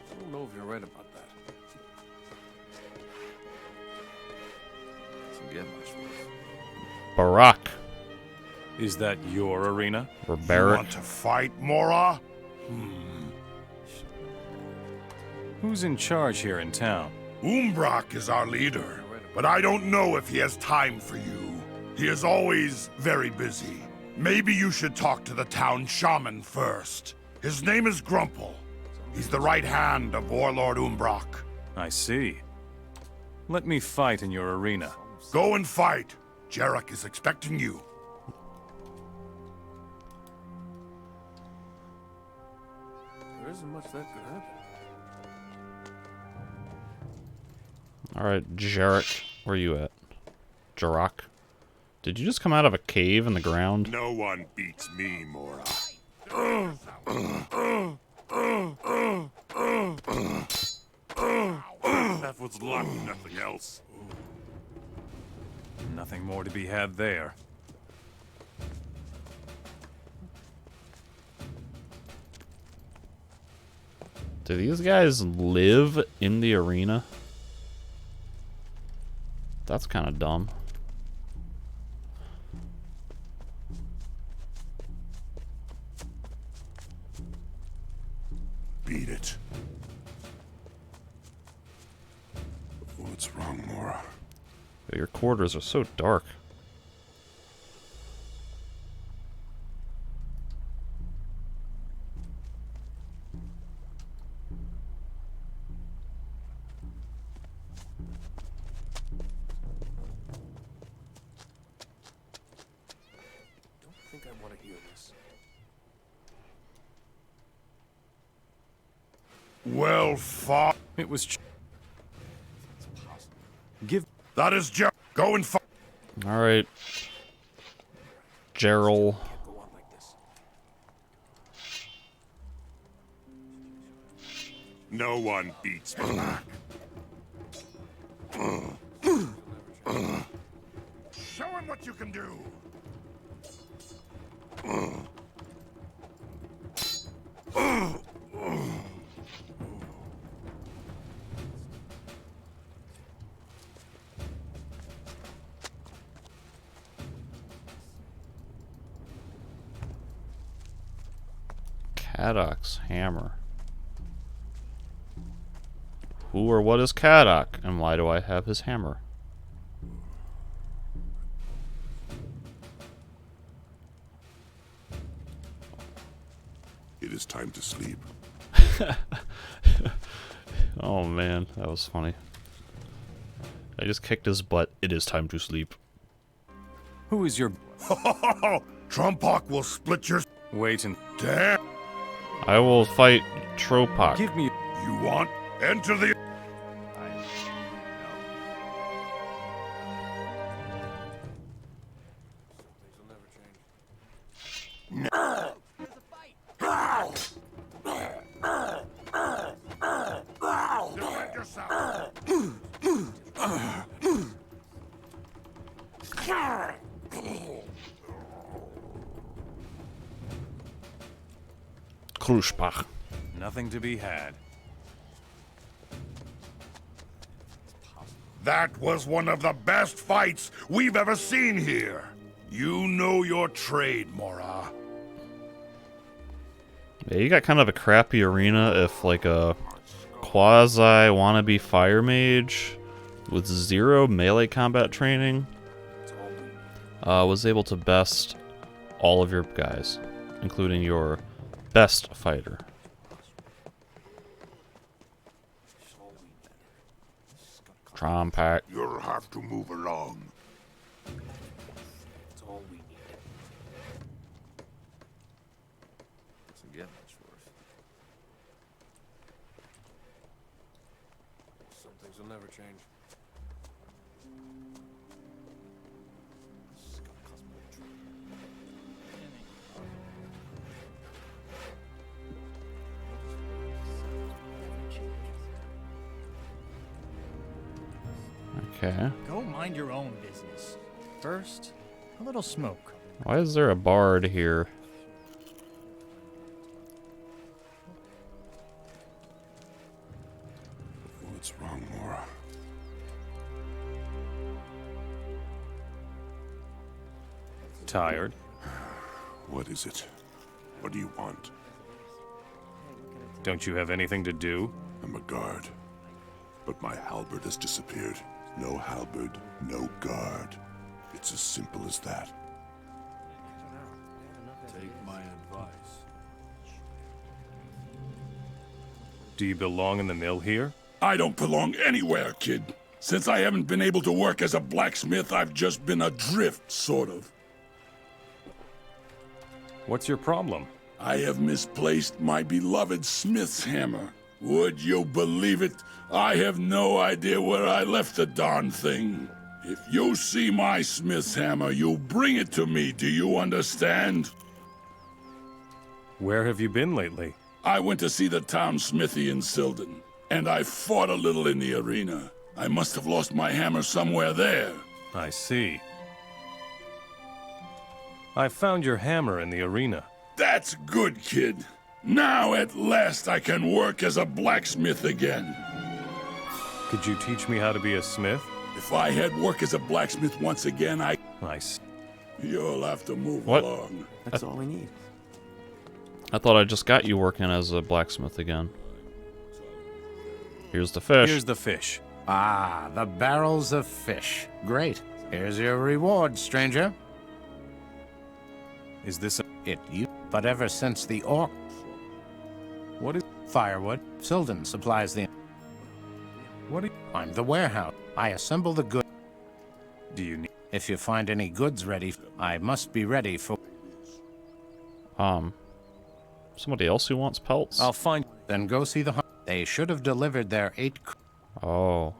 I don't know if you're right about that. Doesn't get much worse. Barack. Is that your arena? Or You Barrack. want to fight, Mora? Who's in charge here in town? Umbrak is our leader, but I don't know if he has time for you. He is always very busy. Maybe you should talk to the town shaman first. His name is Grumple. He's the right hand of Warlord Umbrak. I see. Let me fight in your arena. Go and fight. Jarek is expecting you. There isn't much that could happen. All right, Jarek, where you at? Jarok. Did you just come out of a cave in the ground? No one beats me, Mora. That was luck, nothing else. Nothing more to be had there. Do these guys live in the arena? That's kind of dumb. Beat it. What's wrong, Mora? Your quarters are so dark. I think I want to hear this. Well fought. It was... That is Joe. Go and fight. All right, Gerald. Go on like this. No one beats me. Show him what you can do. Cadoc's hammer. Who or what is Cadoc, and why do I have his hammer? It is time to sleep. Oh man, that was funny. I just kicked his butt. It is time to sleep. Who is your... Trumpok will split your... Wait and... Damn. I will fight Tropak. Give me... You want? Enter the... Defend yourself. Krushpach. Nothing to be had. That was one of the best fights we've ever seen here. You know your trade, Mora. Yeah, you got kind of a crappy arena if like a quasi wannabe fire mage with 0 melee combat training was able to best all of your guys, including your best fighter. Trompack. You'll have to move along. That's all we need. Doesn't get much worse. Some things will never change. Okay. Go mind your own business. First, a little smoke. Why is there a bard here? What's wrong, Mora? Tired? What is it? What do you want? Don't you have anything to do? I'm a guard. But my halberd has disappeared. No halberd, no guard. It's as simple as that. Take my advice. Do you belong in the mill here? I don't belong anywhere, kid. Since I haven't been able to work as a blacksmith, I've just been adrift, sort of. What's your problem? I have misplaced my beloved smith's hammer. Would you believe it? I have no idea where I left the darn thing. If you see my smith's hammer, you bring it to me, do you understand? Where have you been lately? I went to see the town smithy in Silden, and I fought a little in the arena. I must have lost my hammer somewhere there. I see. I found your hammer in the arena. That's good, kid. Now at last I can work as a blacksmith again. Could you teach me how to be a smith? If I had work as a blacksmith once again, I see. You'll have to move What? along. That's all we need. I thought I just got you working as a blacksmith again. Here's the fish. Here's the fish. Ah, the barrels of fish. Great. Here's your reward, stranger. Is this But ever since the orc... What is... Firewood. Silden supplies the... What I'm the warehouse. I assemble the goods. do you need? If you find any goods ready, I must be ready for... Somebody else who wants pelts? I'll find... Then go see the... They should have delivered their 8... Oh.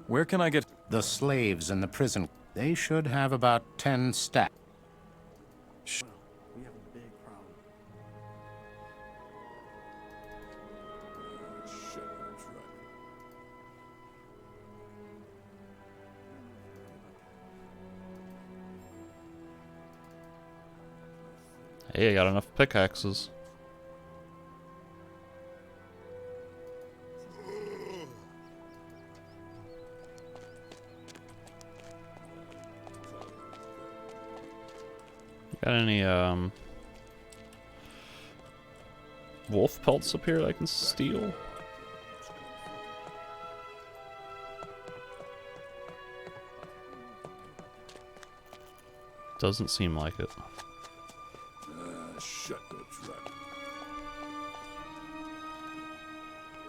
Where can I get... The slaves in the prison. They should have about 10 stacks. We have a big problem. Hey, I got enough pickaxes. Got any wolf pelts up here that I can steal? Doesn't seem like it. Shut the trap.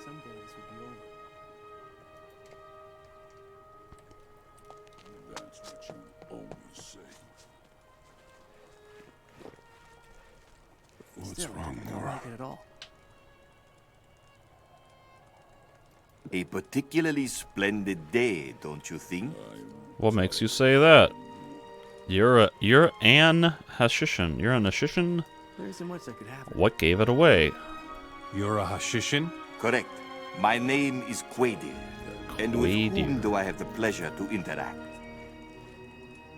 Someday this would be over. That's what you always say. What's Still, wrong, I don't Nora? like it at all. A particularly splendid day, don't you think? What makes you say that? You're an Hashishin. You're an Hashishin? There isn't much that could happen. What gave it away? You're a Hashishin? Correct. My name is Quadir. And with Quadir. whom do I have the pleasure to interact?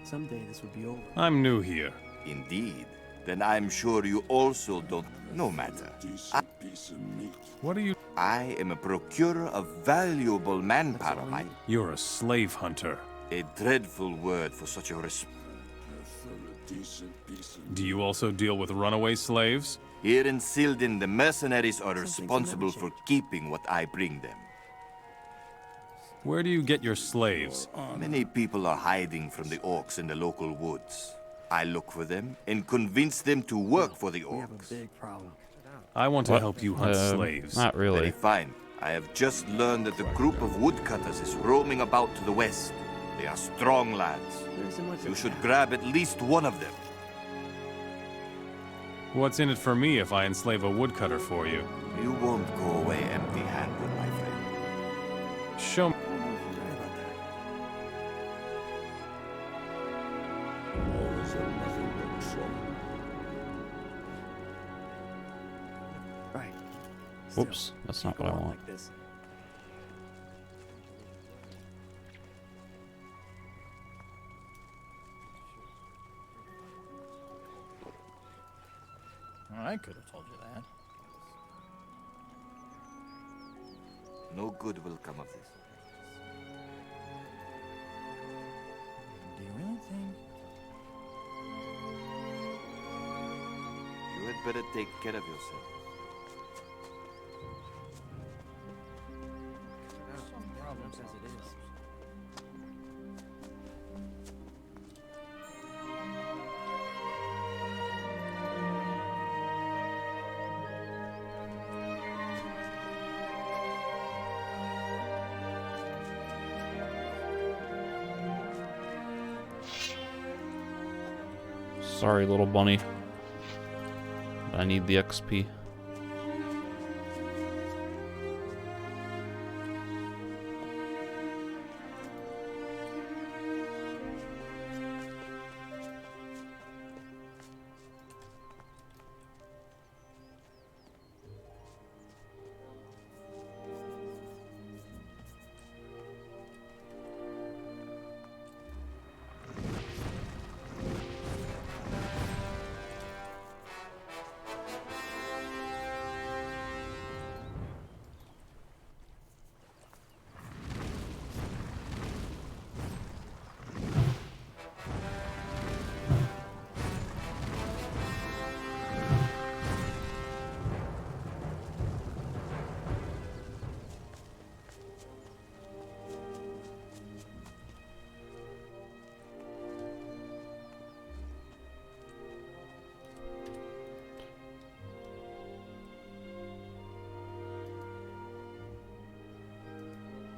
Someday this would be over. I'm new here. Indeed. Then I'm sure you also don't... No matter. Decent piece of meat. What are you... I am a procurer of valuable manpower. You're a slave hunter. A dreadful word for such a Do you also deal with runaway slaves? Here in Silden, the mercenaries are responsible for keeping what I bring them. Where do you get your slaves? Many people are hiding from the orcs in the local woods. I look for them and convince them to work for the orcs. We have a big problem. I want to help you hunt slaves. Not really. Very fine. I have just learned that a group of woodcutters is roaming about to the west. They are strong lads. There isn't much You that should could grab at least one of them. What's in it for me if I enslave a woodcutter for you? You won't go away empty-handed, my friend. Show me. happen. I don't know if you're right about that. Always had nothing but trouble. Right. Whoops, Still, that's can't not what I go on want. like this. I could have told you that. No good will come of this. Do you really think? You had better take care of yourself. Some problems As it is. Sorry, little bunny. I need the XP.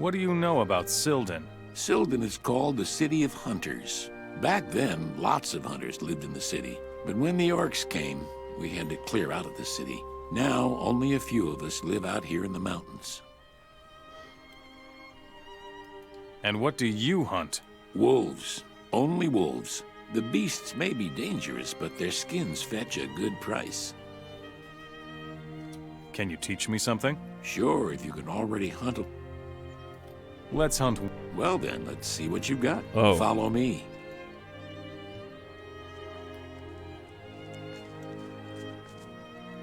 What do you know about Sildon? Sildon is called the City of Hunters. Back then, lots of hunters lived in the city. But when the orcs came, we had to clear out of the city. Now, only a few of us live out here in the mountains. And what do you hunt? Wolves. Only wolves. The beasts may be dangerous, but their skins fetch a good price. Can you teach me something? Sure, if you can already hunt a... Let's hunt. Well then, let's see what you got. Oh. Follow me.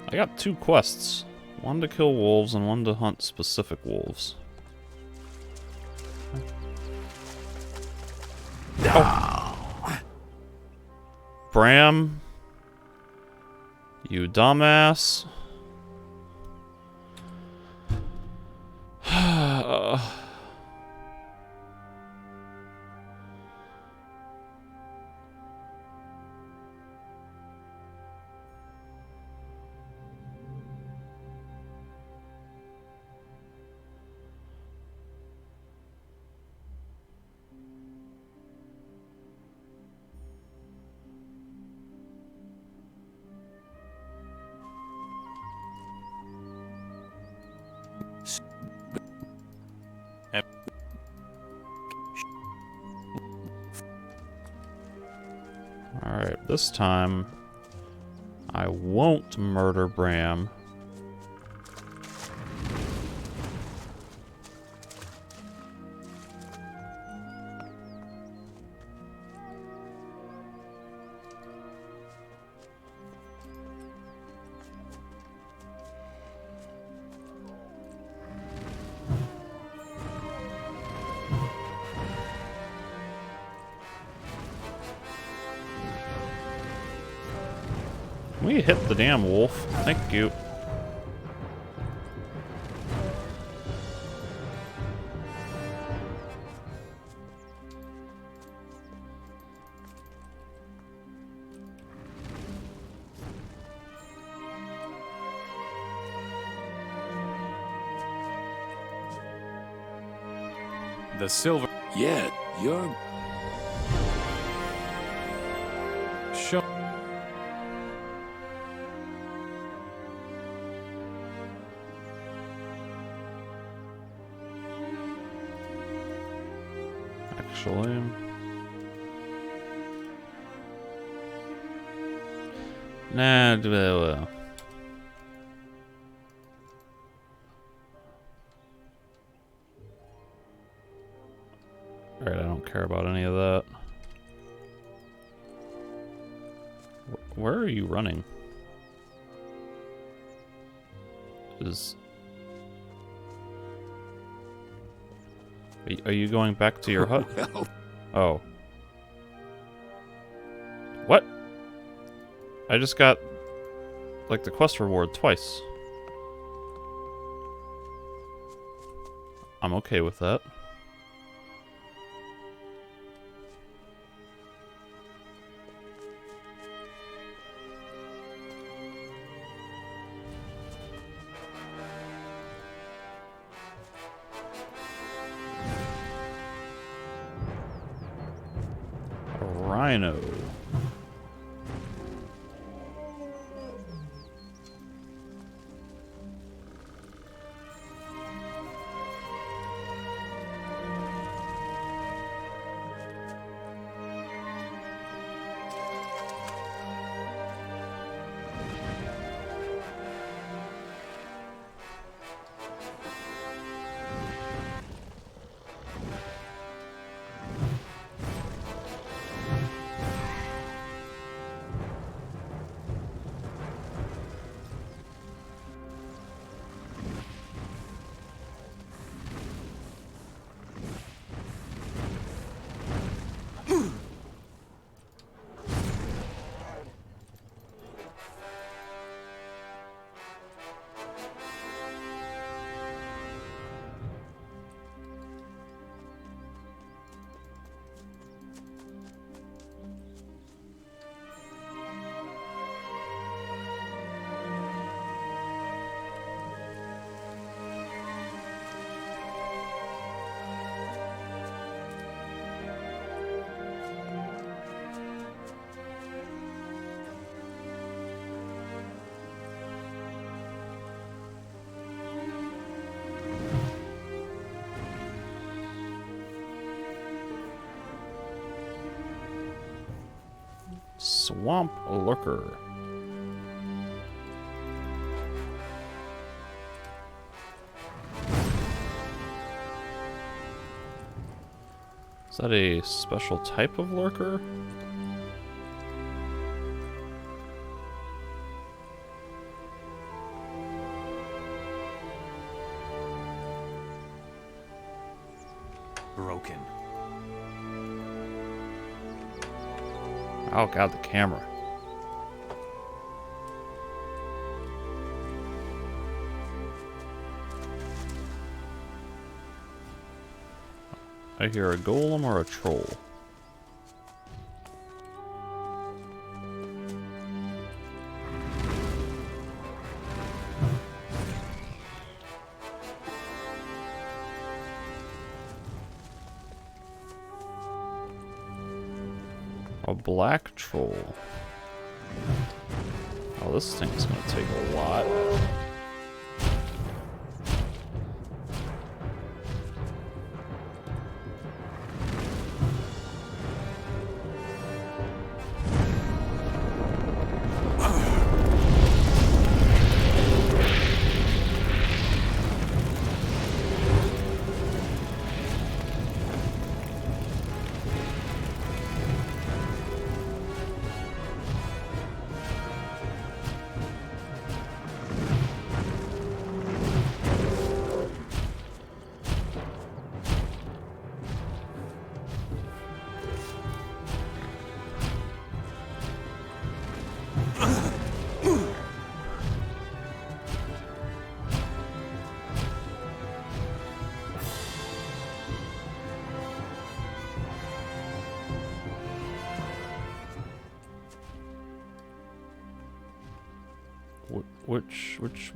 I got 2 quests. One to kill wolves and one to hunt specific wolves. Oh. Bram. You dumbass. Alright, this time I won't murder Bram. We hit the damn wolf. Thank you. The silver. Yeah, you're... Show. Actually, nah, well. Alright, I don't care about any of that. Where are you running? Are you going back to your hut? Oh. What? I just got, like, the quest reward twice. I'm okay with that. Rhino. Swamp Lurker. Is that a special type of lurker? Broken. Oh god, the camera. I hear a golem or a troll. A black troll. Oh, this thing's gonna take a lot.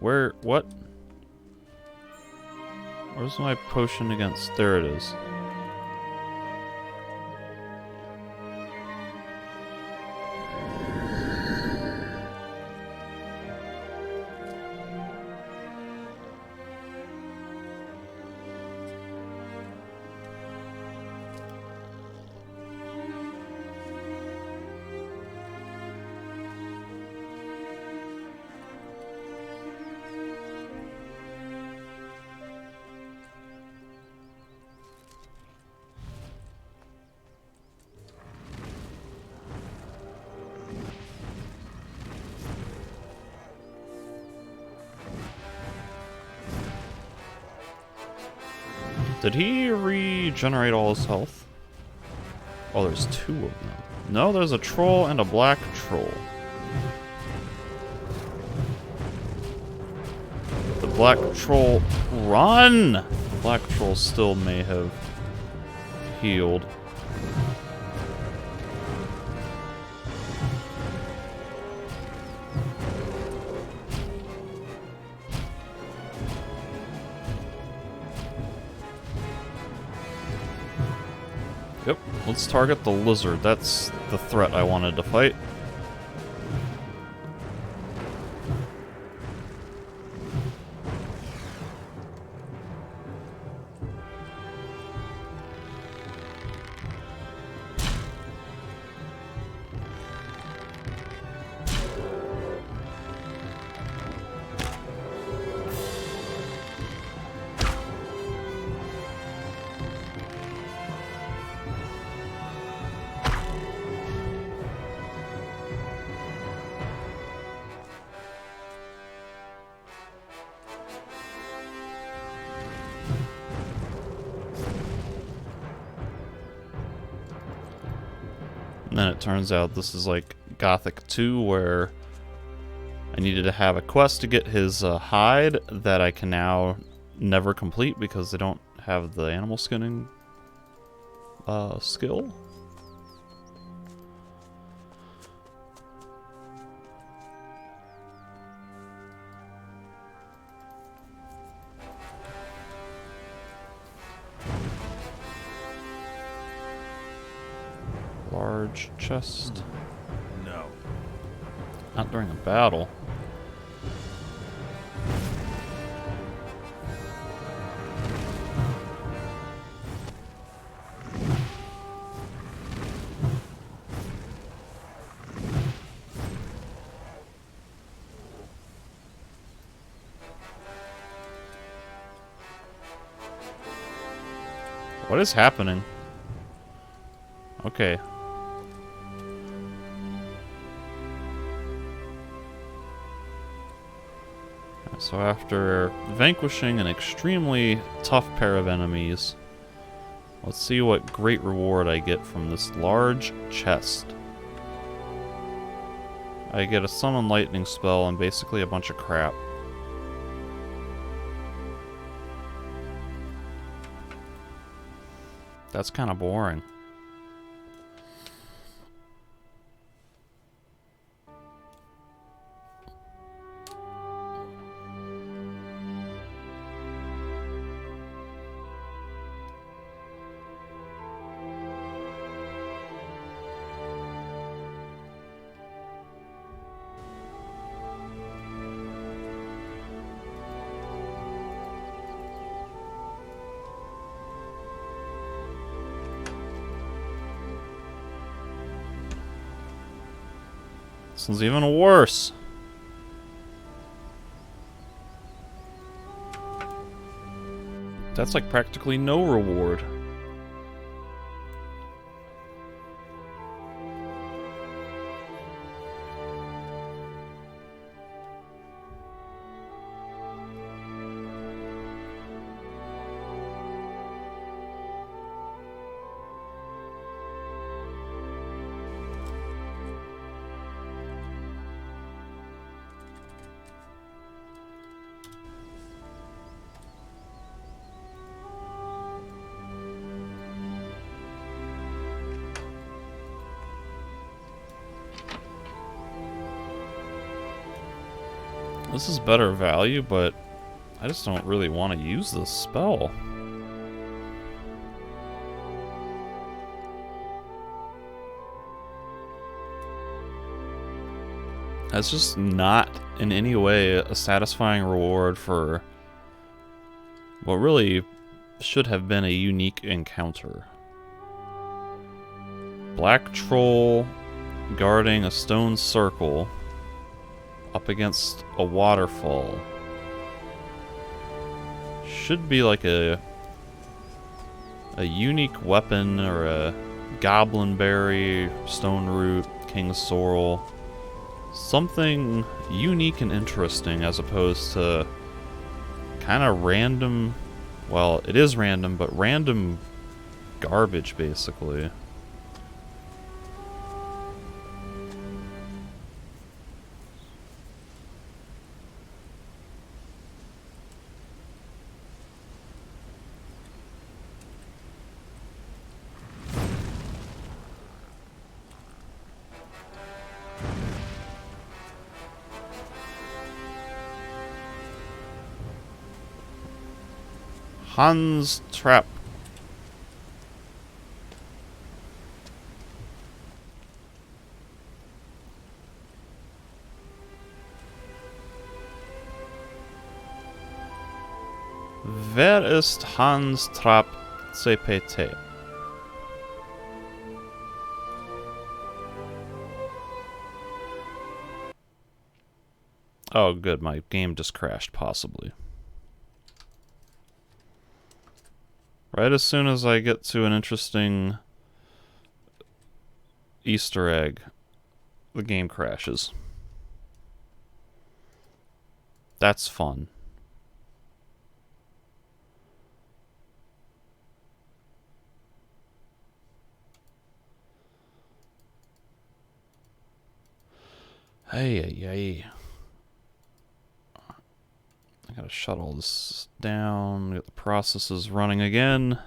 Where, what? Where's my potion against? There it is. Did he regenerate all his health? Oh, there's two of them. No, there's a troll and a black troll. The black troll... Run! The black troll still may have healed. Yep, let's target the lizard. That's the threat I wanted to fight. And then it turns out this is like Gothic 2, where I needed to have a quest to get his hide that I can now never complete because they don't have the animal skinning skill. Large chest. No. Not during a battle. What is happening? Okay. So after vanquishing an extremely tough pair of enemies, let's see what great reward I get from this large chest. I get a summon lightning spell and basically a bunch of crap. That's kind of boring. This one's even worse. That's like practically no reward. This is better value, but I just don't really want to use this spell. That's just not in any way a satisfying reward for what really should have been a unique encounter. Black Troll guarding a stone circle up against a waterfall. Should be like a unique weapon or a goblin berry, stone root, king's sorrel. Something unique and interesting as opposed to kind of random, well, it is random, but random garbage basically. Hans Trap. Wer ist Hans Trap CPT? Oh, good. My game just crashed, possibly. Right as soon as I get to an interesting Easter egg, the game crashes. That's fun. Hey. I gotta shut all this down, get the processes running again.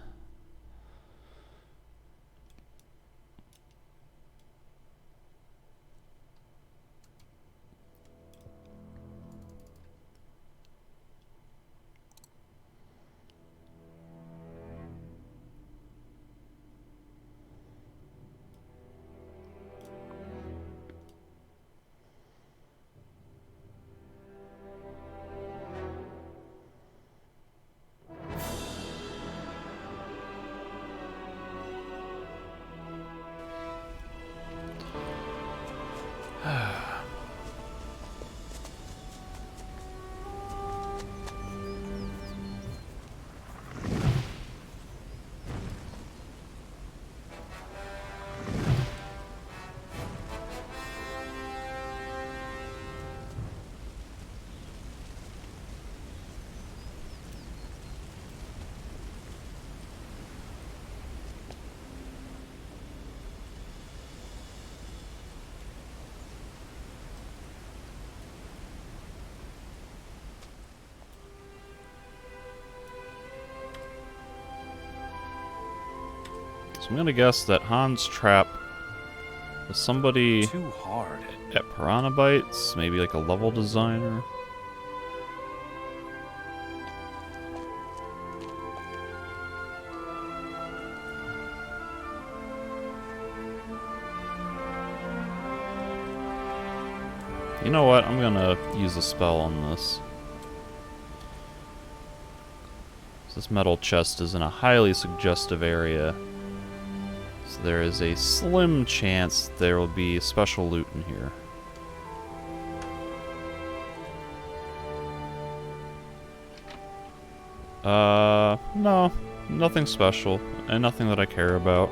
So I'm gonna guess that Hans Trap is somebody Too hard. at Piranha Bytes, maybe like a level designer. You know what? I'm gonna use a spell on this. This metal chest is in a highly suggestive area. So there is a slim chance there will be special loot in here. No. Nothing special. And nothing that I care about.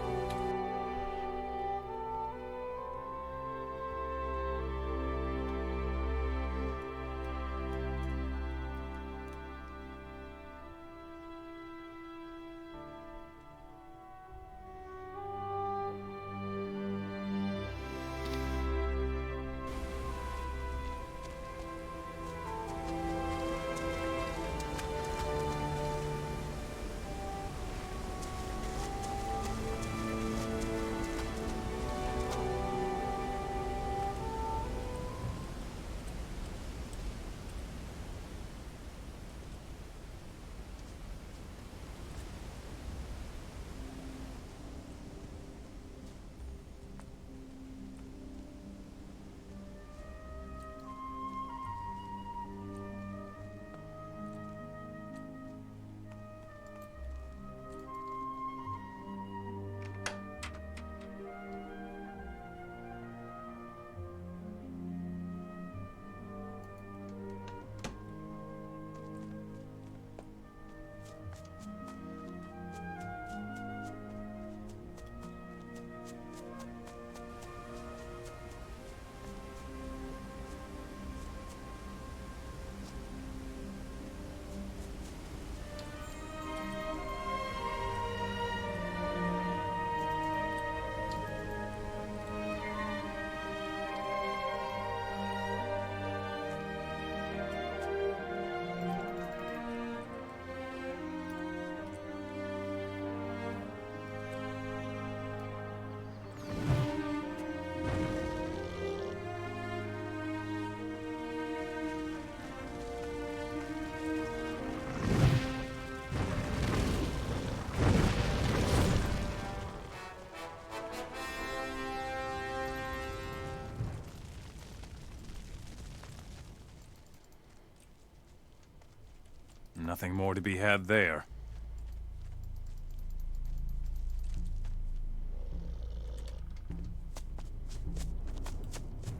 Nothing more to be had there.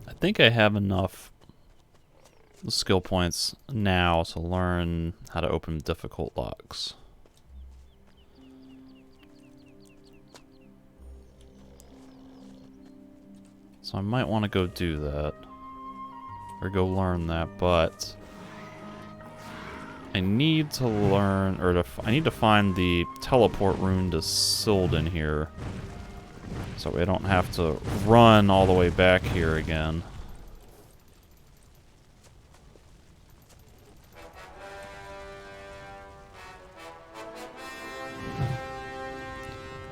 I think I have enough skill points now to learn how to open difficult locks. So I might want to go do that. Or go learn that, but I need to learn, or I need to find the teleport rune to Sildon here. So I don't have to run all the way back here again.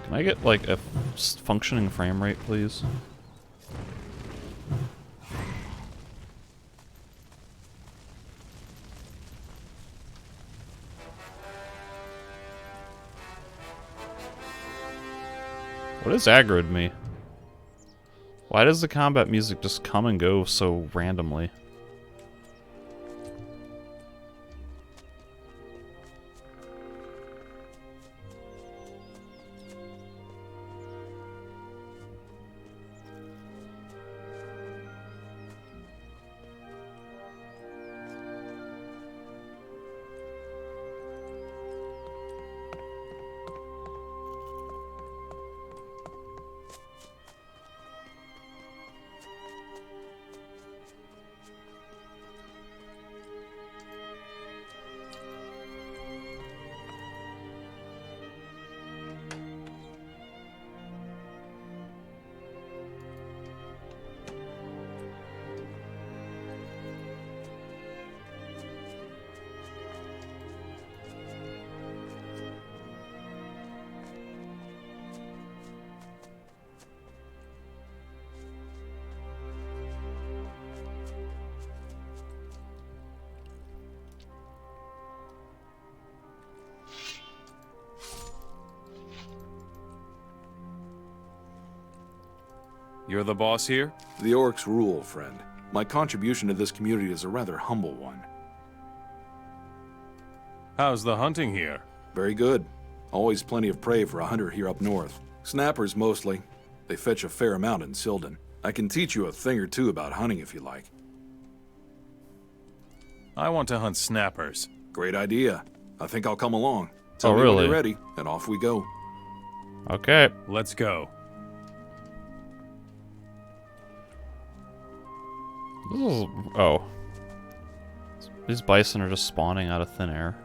Can I get, like, a functioning frame rate, please? What has aggroed me? Why does the combat music just come and go so randomly? You're the boss here? The orcs rule, friend. My contribution to this community is a rather humble one. How's the hunting here? Very good. Always plenty of prey for a hunter here up north. Snappers mostly. They fetch a fair amount in Syldan. I can teach you a thing or two about hunting if you like. I want to hunt snappers. Great idea. I think I'll come along. Tell Oh, me really? when you're ready, and off we go. Okay. Let's go. This is... Oh. These bison are just spawning out of thin air.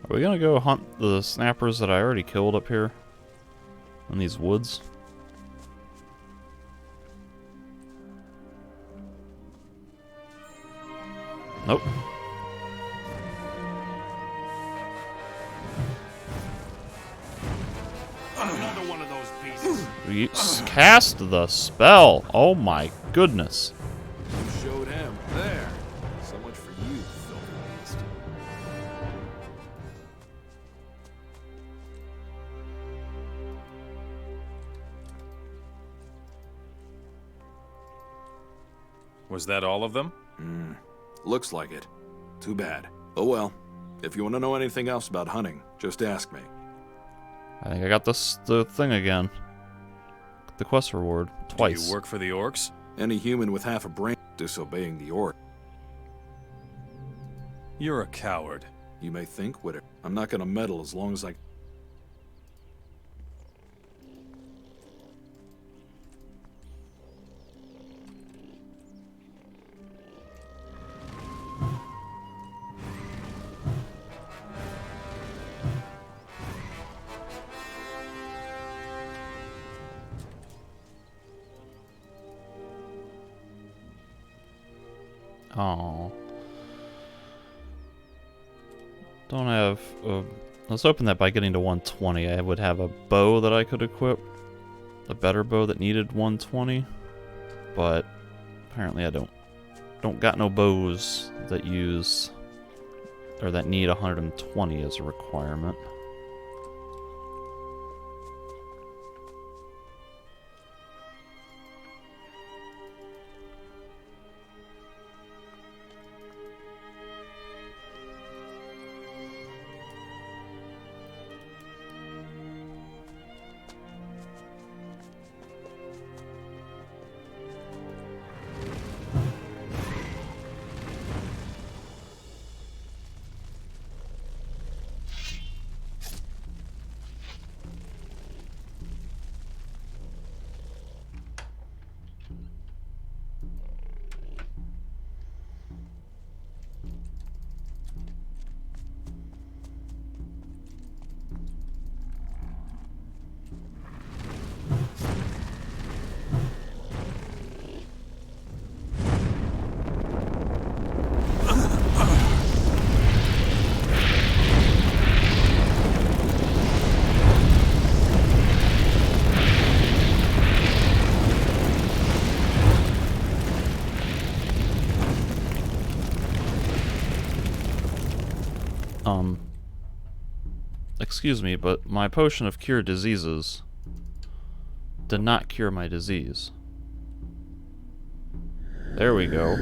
Are we gonna go hunt the snappers that I already killed up here? In these woods? Nope. Another one of those pieces. We cast the spell! Oh my goodness. You showed him. There. So much for you, filthy beast. Was that all of them? Looks like it. Too bad. Oh well. If you want to know anything else about hunting, just ask me. I think I got the thing again. The quest reward. Twice. Do you work for the orcs? Any human with half a brain disobeying the orc. You're a coward. You may think whatever. I'm not gonna meddle as long as I... Oh. Don't have... I was hoping that by getting to 120 I would have a bow that I could equip. A better bow that needed 120. But apparently I don't got no bows that use... or that need 120 as a requirement. Excuse me, but my potion of cure diseases did not cure my disease. There we go.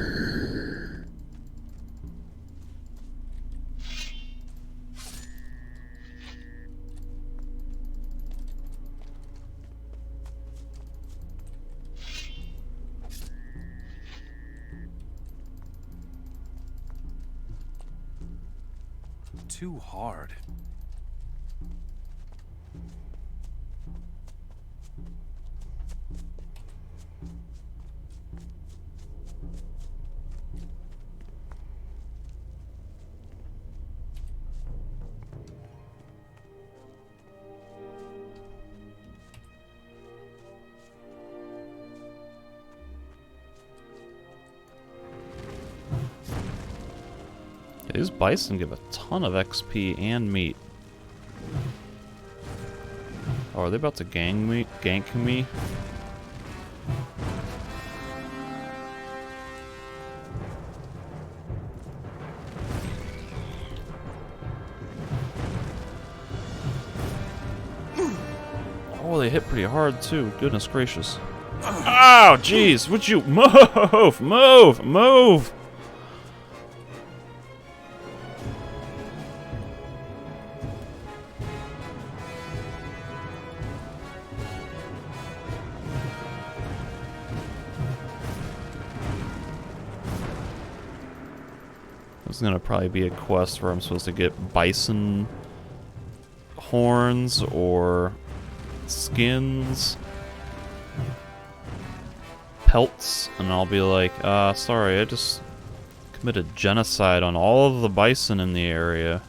Too hard. These bison give a ton of XP and meat. Oh, are they about to gank me? they hit pretty hard, too. Goodness gracious. Oh, jeez. Would you move? Move! Move! There's gonna probably be a quest where I'm supposed to get bison horns or skins, pelts, and I'll be like, sorry, I just committed genocide on all of the bison in the area.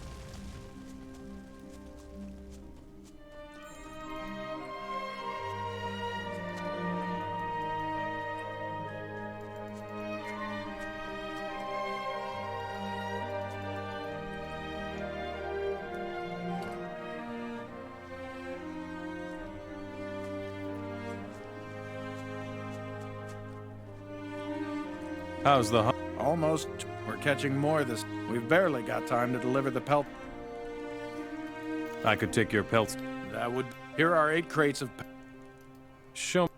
How's the hunt? Almost. We're catching more this. We've barely got time to deliver the pelt. I could take your pelts. That would. Here are 8 crates of. Show me.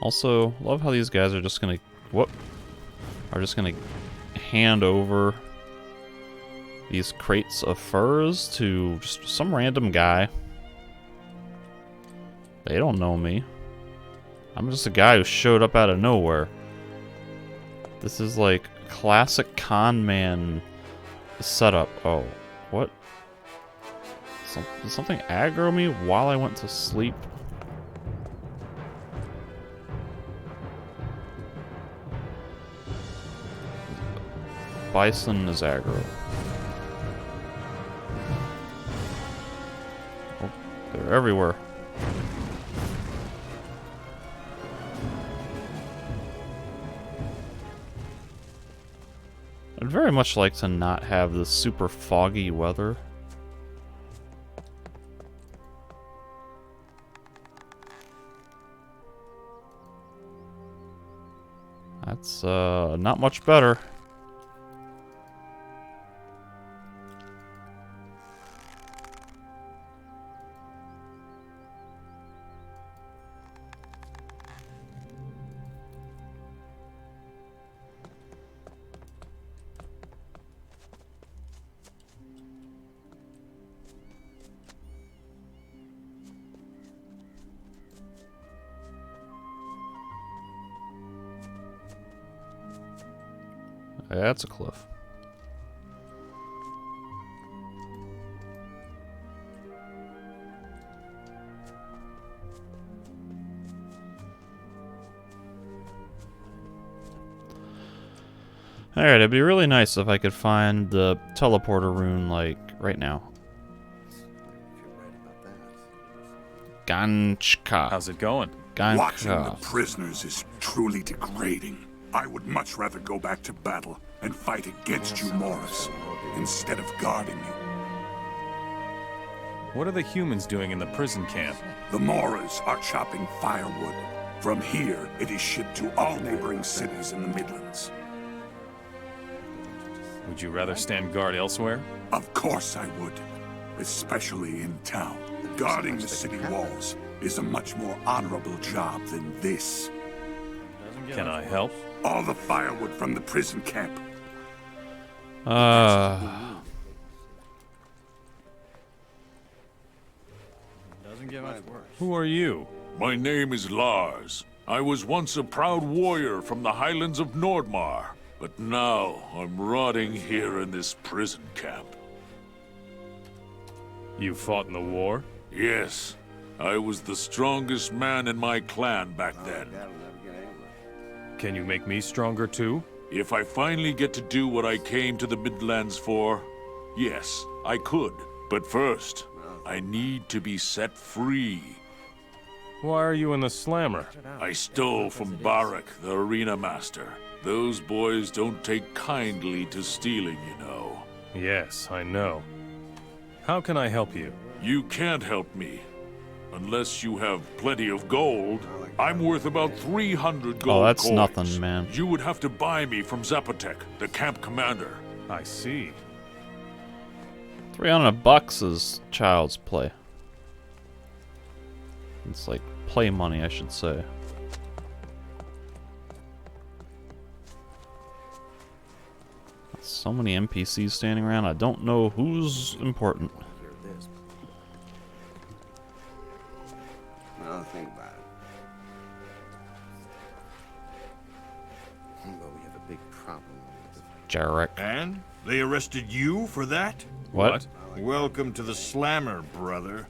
Also, love how these guys are just gonna hand over these crates of furs to just some random guy. They don't know me. I'm just a guy who showed up out of nowhere. This is like classic con man setup. Oh, what? Did something aggro me while I went to sleep? Bison is aggro. Oh, they're everywhere. I'd very much like to not have this super foggy weather. That's not much better. That's a cliff. Alright, it'd be really nice if I could find the teleporter rune, like, right now. Ganchka. How's it going? Ganchka. Watching the prisoners is truly degrading. I would much rather go back to battle and fight against you, Morris, instead of guarding you. What are the humans doing in the prison camp? The Moras are chopping firewood. From here, it is shipped to all neighboring cities in the Midlands. Would you rather stand guard elsewhere? Of course I would, especially in town. Guarding the city walls is a much more honorable job than this. Can I help? All the firewood from the prison camp. Doesn't get much worse. Who are you? My name is Lars. I was once a proud warrior from the highlands of Nordmar, but now I'm rotting here in this prison camp. You fought in the war? Yes, I was the strongest man in my clan back then. Can you make me stronger too? If I finally get to do what I came to the Midlands for, yes, I could. But first, I need to be set free. Why are you in the slammer? I stole from Barak, the arena master. Those boys don't take kindly to stealing, you know. Yes, I know. How can I help you? You can't help me. Unless you have plenty of gold. I'm worth about 300 gold Oh, that's coins. nothing, man. You would have to buy me from Zapotec, the camp commander. I see. $300 is child's play. It's like play money, I should say. So many NPCs standing around, I don't know who's important. Well, think about it. But we have a big problem with Jarek. And? They arrested you for that? What? Welcome to the Slammer, brother.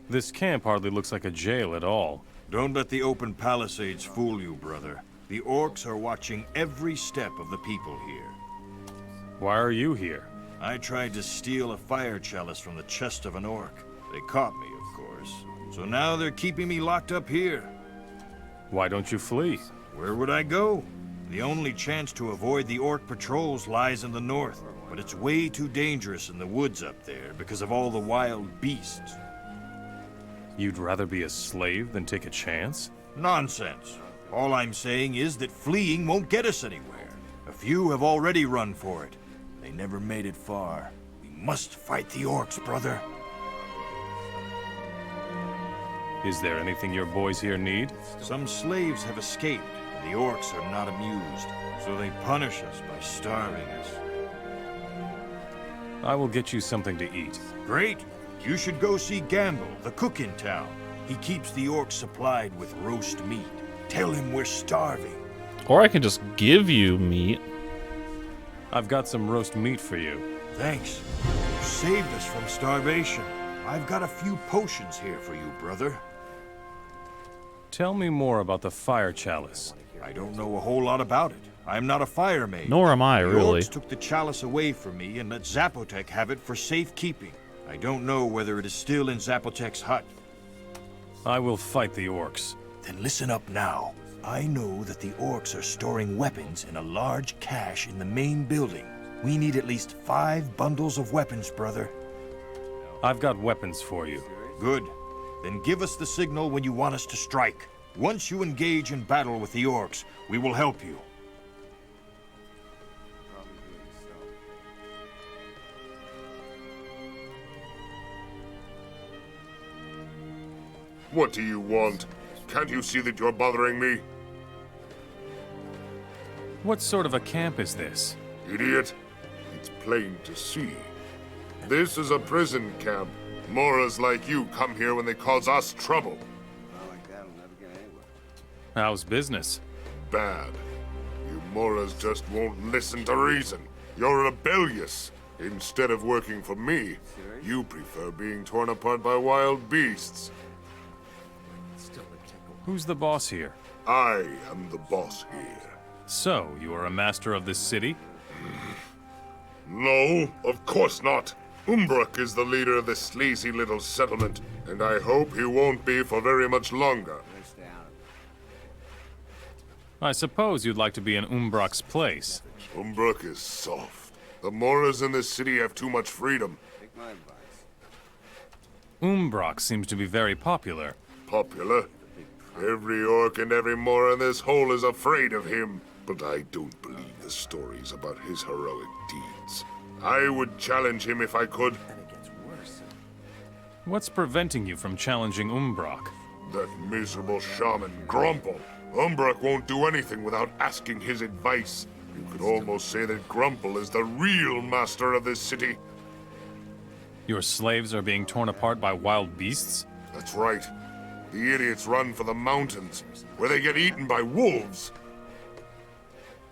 This camp hardly looks like a jail at all. Don't let the open palisades fool you, brother. The orcs are watching every step of the people here. Why are you here? I tried to steal a fire chalice from the chest of an orc. They caught me, of course. So now they're keeping me locked up here. Why don't you flee? Where would I go? The only chance to avoid the orc patrols lies in the north, but it's way too dangerous in the woods up there because of all the wild beasts. You'd rather be a slave than take a chance? Nonsense. All I'm saying is that fleeing won't get us anywhere. A few have already run for it. They never made it far. We must fight the orcs, brother. Is there anything your boys here need? Some slaves have escaped, and the orcs are not amused, so they punish us by starving us. I will get you something to eat. Great. You should go see Gamble, the cook in town. He keeps the orcs supplied with roast meat. Tell him we're starving. Or I can just give you meat. I've got some roast meat for you. Thanks. You saved us from starvation. I've got a few potions here for you, brother. Tell me more about the fire chalice. I don't know a whole lot about it. I'm not a fire mage. Nor am I, really. The orcs took the chalice away from me and let Zapotec have it for safekeeping. I don't know whether it is still in Zapotec's hut. I will fight the orcs. Then listen up now. I know that the orcs are storing weapons in a large cache in the main building. We need at least 5 bundles of weapons, brother. I've got weapons for you. Good. Then give us the signal when you want us to strike. Once you engage in battle with the orcs, we will help you. What do you want? Can't you see that you're bothering me? What sort of a camp is this? Idiot. It's plain to see. This is a prison camp. Moras like you come here when they cause us trouble. How's business? Bad. You Moras just won't listen to reason. You're rebellious. Instead of working for me, you prefer being torn apart by wild beasts. Who's the boss here? I am the boss here. So, you are a master of this city? No, of course not. Umbrak is the leader of this sleazy little settlement, and I hope he won't be for very much longer. I suppose you'd like to be in Umbrak's place. Umbrak is soft. The Moras in this city have too much freedom. Umbrak seems to be very popular. Popular? Every orc and every Mora in this hole is afraid of him. But I don't believe the stories about his heroic deeds. I would challenge him if I could. What's preventing you from challenging Umbrak? That miserable shaman, Grumple. Umbrak won't do anything without asking his advice. You could almost say that Grumple is the real master of this city. Your slaves are being torn apart by wild beasts? That's right. The idiots run for the mountains, where they get eaten by wolves.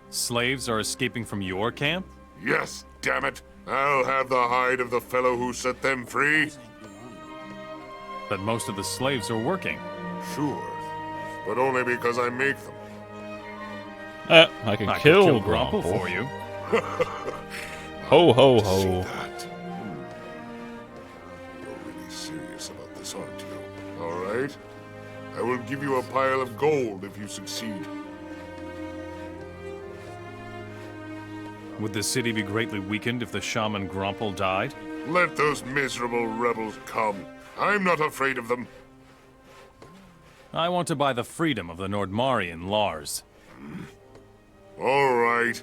Slaves are escaping from your camp? Yes, damn it. I'll have the hide of the fellow who set them free. But most of the slaves are working. Sure, but only because I make them. I can kill Grumple for you. Ho, ho, ho. You're really serious about this, aren't you? All right. I will give you a pile of gold if you succeed. Would the city be greatly weakened if the shaman Gromple died? Let those miserable rebels come. I'm not afraid of them. I want to buy the freedom of the Nordmarian Lars. All right.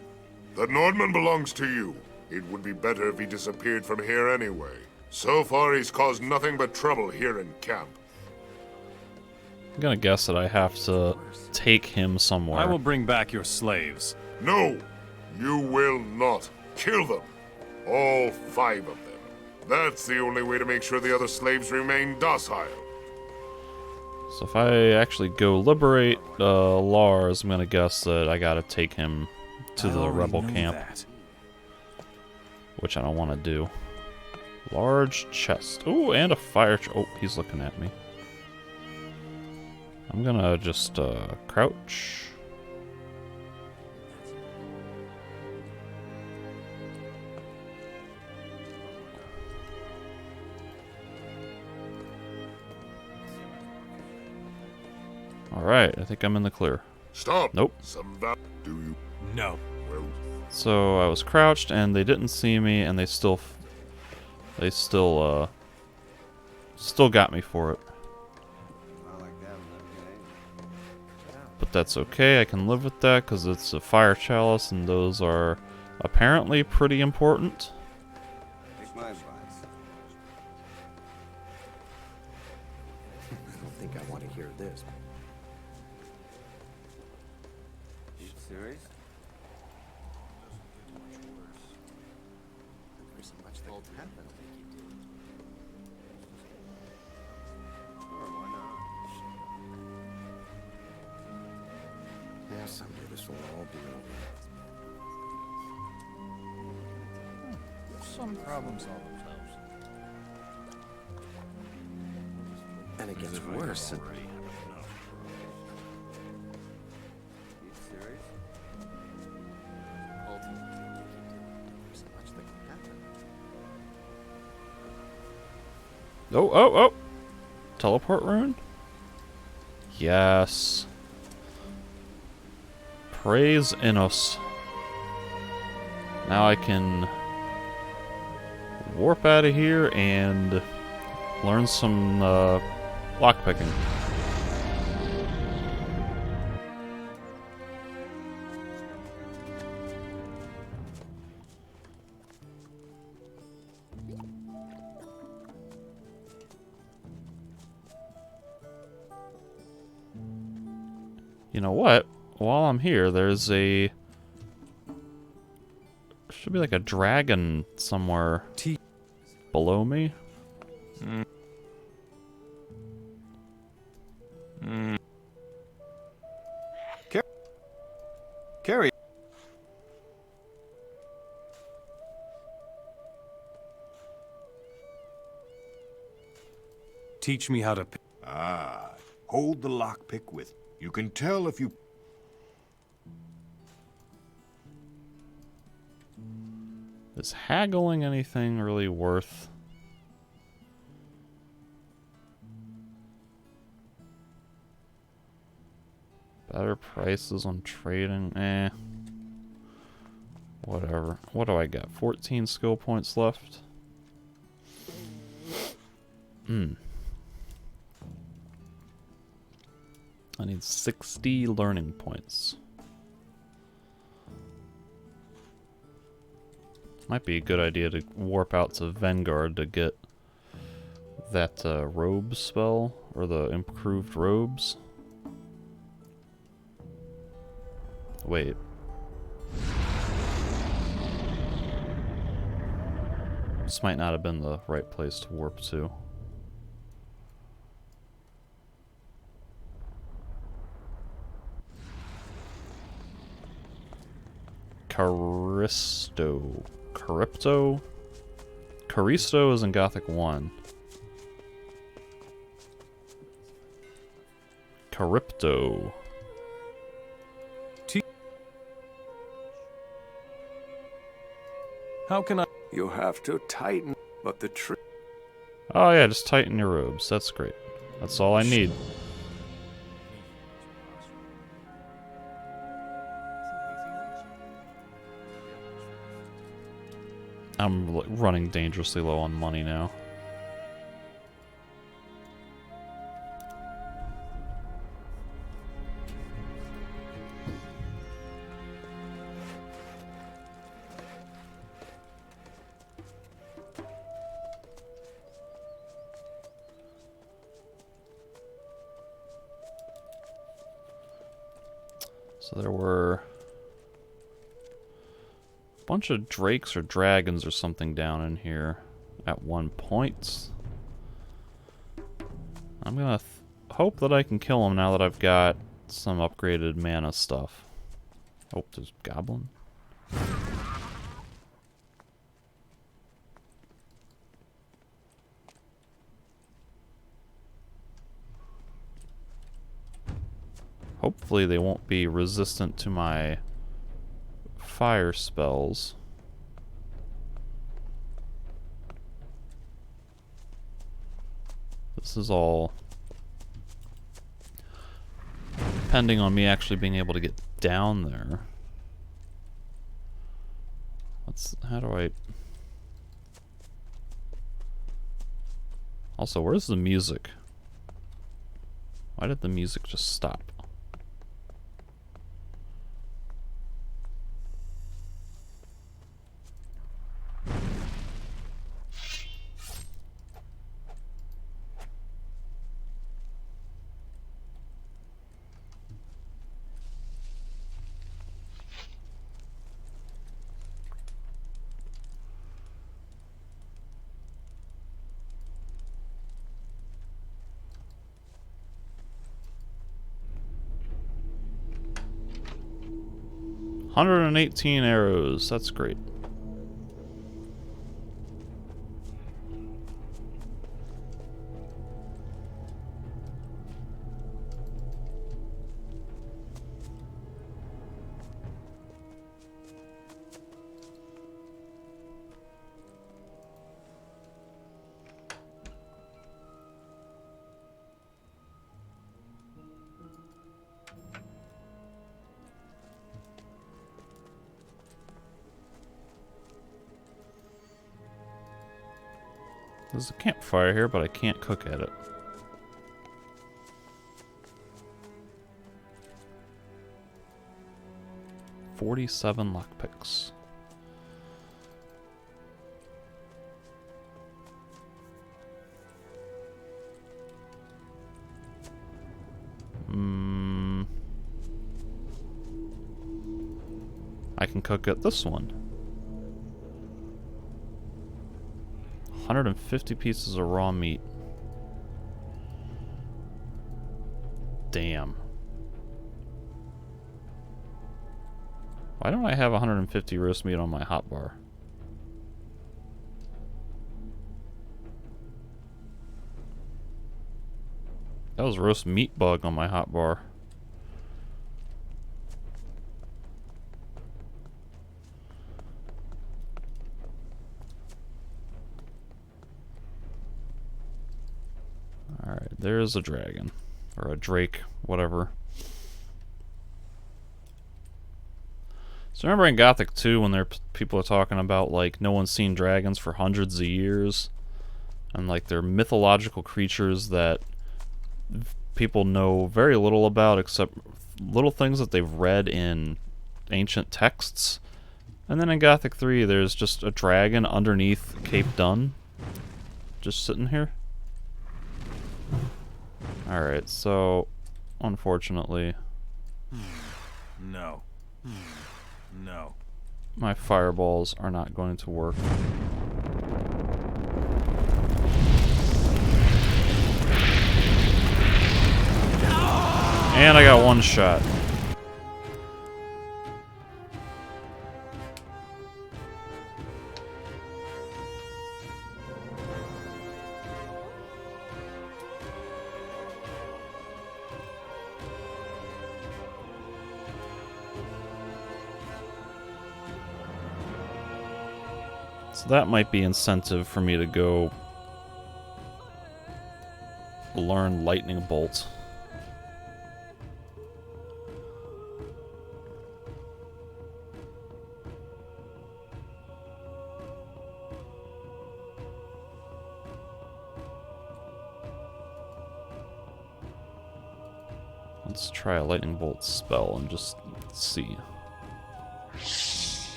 The Nordman belongs to you. It would be better if he disappeared from here anyway. So far, he's caused nothing but trouble here in camp. I'm gonna guess that I have to take him somewhere. I will bring back your slaves. No, you will not. Kill them. All 5 of them. That's the only way to make sure the other slaves remain docile. So if I actually go liberate Lars, I'm gonna guess that I gotta take him to the rebel camp. Which I don't want to do. Large chest. Ooh, and a fire oh, he's looking at me. I'm gonna just crouch. Alright, I think I'm in the clear. Stop. Nope. Do you? No. Well. So I was crouched and they didn't see me and they still got me for it. But that's okay, I can live with that because it's a fire chalice and those are apparently pretty important. Take my advice. I don't think I want to hear this. You serious? There's so much that could happen. Sure, why not? Yeah, someday this will all be over. Some problems solve themselves. And it gets worse. You serious? There's so much that can happen. Oh, oh, oh! Teleport rune? Yes. Praise Innos. Now I can warp out of here and learn some lockpicking. You know what? While I'm here, there's a... should be like a dragon somewhere below me. Carrie. Teach me how to... Ah, hold the lockpick with. You can tell if you... Is haggling anything really worth? Better prices on trading? Eh. Whatever. What do I got? 14 skill points left? I need 60 learning points. Might be a good idea to warp out to Vanguard to get that robe spell, or the improved robes. Wait. This might not have been the right place to warp to. Crypto? Caristo is in Gothic 1. Crypto. How can I? You'll have to tighten, but the trick. Oh yeah, just tighten your robes. That's great. That's all I need. I'm running dangerously low on money now. So there were a bunch of drakes or dragons or something down in here at one point. I'm gonna hope that I can kill them now that I've got some upgraded mana stuff. Oh, there's a goblin. Hopefully they won't be resistant to my fire spells. This is all depending on me actually being able to get down there. How do I... Also, where's the music? Why did the music just stop? $118 arrows, that's great. There's a campfire here, but I can't cook at it. $47 lockpicks. I can cook at this one. 150 pieces of raw meat. Damn. Why don't I have 150 roast meat on my hotbar? That was roast meat bug on my hotbar. Alright, there's a dragon. Or a drake, whatever. So remember in Gothic 2 when people are talking about like no one's seen dragons for hundreds of years? And like they're mythological creatures that people know very little about except little things that they've read in ancient texts. And then in Gothic 3 there's just a dragon underneath Cape Dun. Just sitting here. Alright, so unfortunately No. No. my fireballs are not going to work. And I got one shot. So that might be incentive for me to go learn lightning bolt. Let's try a lightning bolt spell and just see.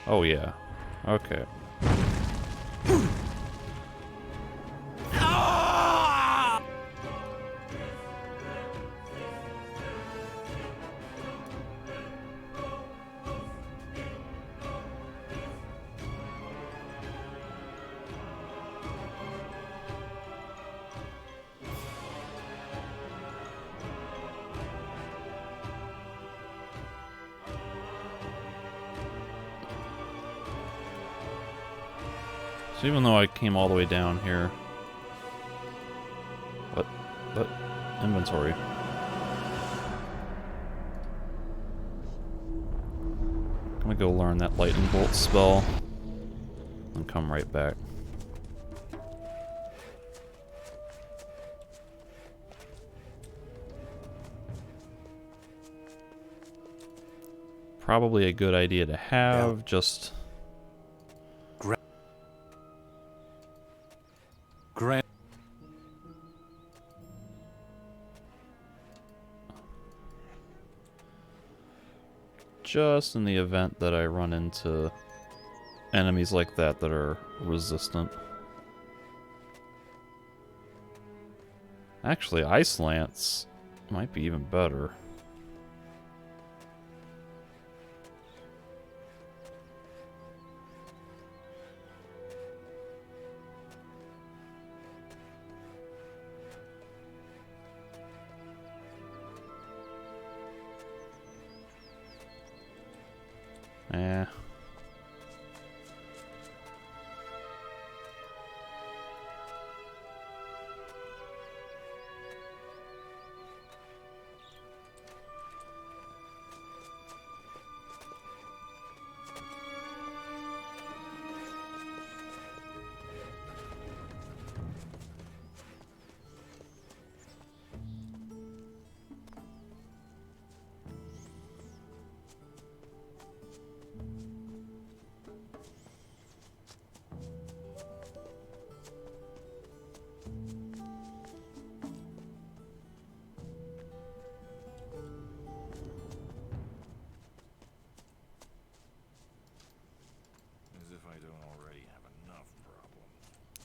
Oh yeah. Okay. So even though I came all the way down here... What? Inventory. I'm gonna go learn that lightning bolt spell and come right back. Probably a good idea to have, just... Just in the event that I run into enemies like that that are resistant. Actually, Ice Lance might be even better. Eh.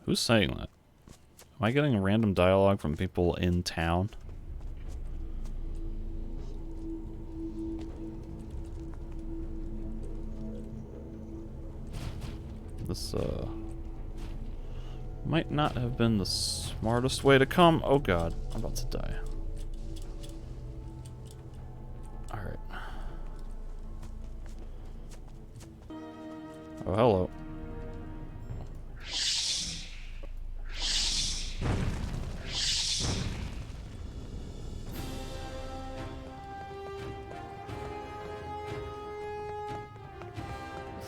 Who's saying that? Am I getting random dialogue from people in town? This, might not have been the smartest way to come. Oh god, I'm about to die. Alright. Oh, hello.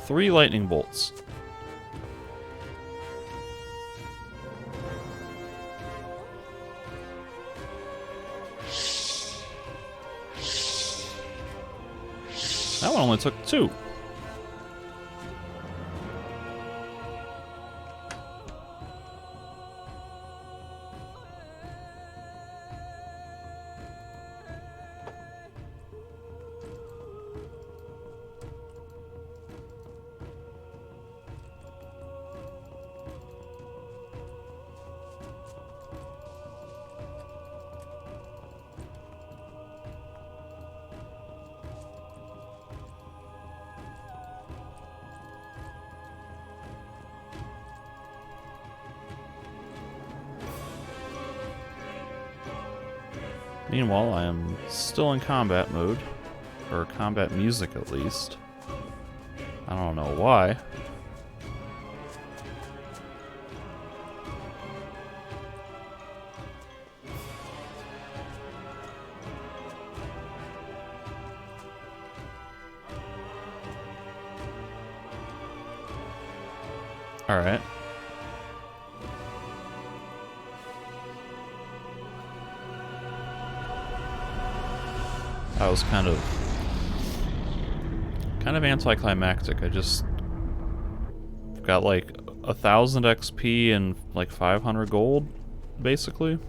Three lightning bolts. That one only took two. Meanwhile, I am still in combat mode, or combat music at least. I don't know why. Alright. That was kind of anticlimactic. I just got like 1,000 XP and like 500 gold, basically.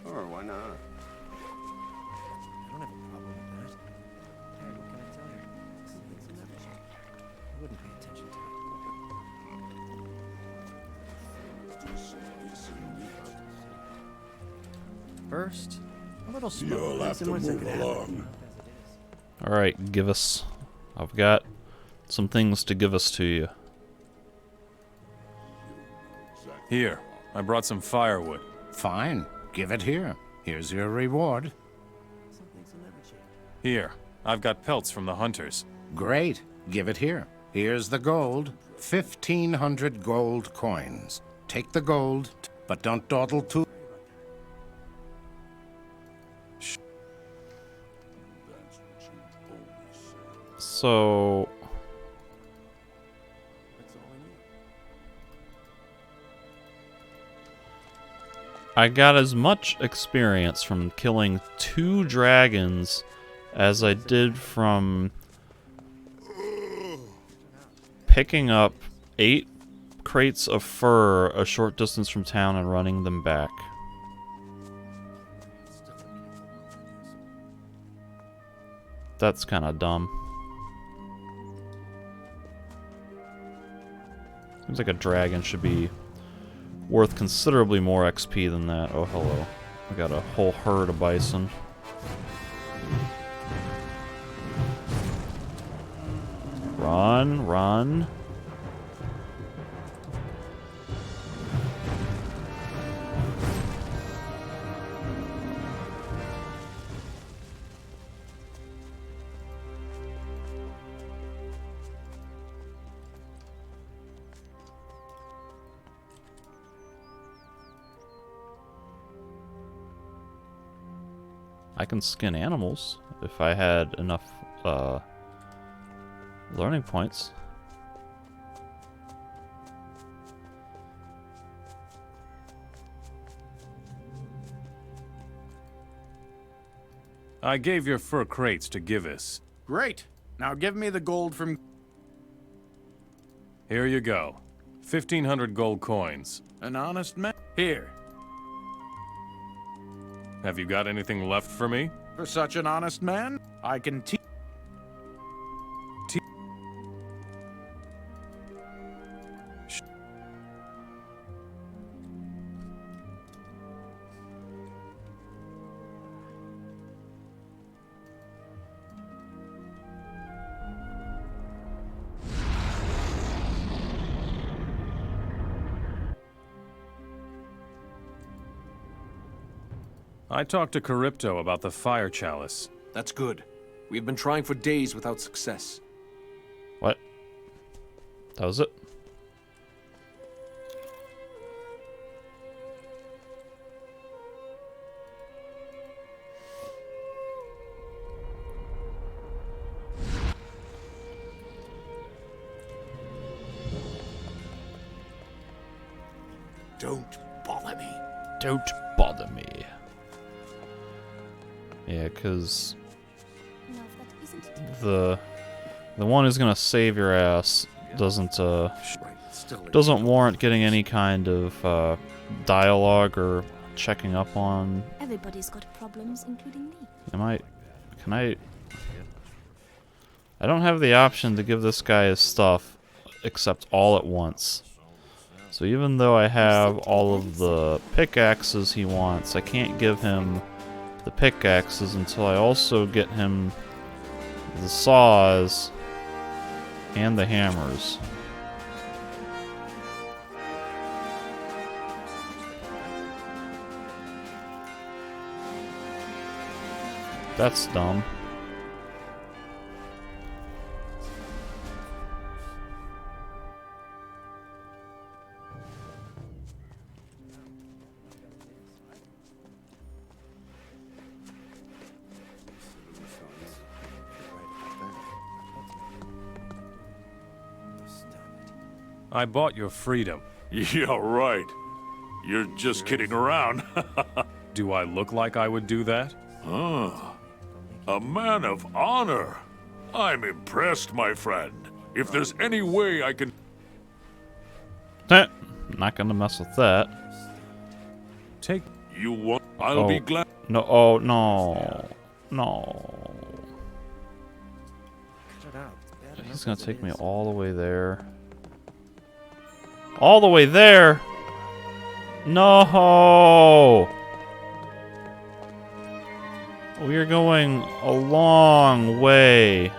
Sure, why not? I don't have a problem with that. Hey, what can I tell you? Some things will never change. I wouldn't pay attention to it. First, a little smoke. You'll have to move along. Alright, give us. I've got some things to give us to you. Here, I brought some firewood. Fine. Give it here. Here's your reward. Here, I've got pelts from the hunters. Great. Give it here. Here's the gold. 1,500 gold coins. Take the gold, but don't dawdle too. So... I got as much experience from killing 2 dragons as I did from picking up 8 crates of fur a short distance from town and running them back. That's kind of dumb. Seems like a dragon should be worth considerably more XP than that. Oh, hello. I got a whole herd of bison. Run, run. I can skin animals if I had enough learning points. I gave your fur crates to Givus. Great. Now give me the gold from... Here you go. 1,500 gold coins. An honest man. Here. Have you got anything left for me? For such an honest man, I can teach... I talked to Charybdo about the fire chalice. That's good. We've been trying for days without success. What? That was it? Don't bother me. Don't bother me. Yeah, because the one who's gonna save your ass doesn't warrant getting any kind of dialogue or checking up on. Everybody's got problems, including me. Can I don't have the option to give this guy his stuff except all at once. So even though I have all of the pickaxes he wants, I can't give him the pickaxes until I also get him the saws and the hammers. That's dumb. I bought your freedom. Yeah, right. You're just kidding around. Do I look like I would do that? A man of honor. I'm impressed, my friend. If there's any way I can... Not gonna mess with that. Take... You want... I'll be glad... No, oh, no. No. He's gonna take me all the way there. All the way there? No! We are going a long way.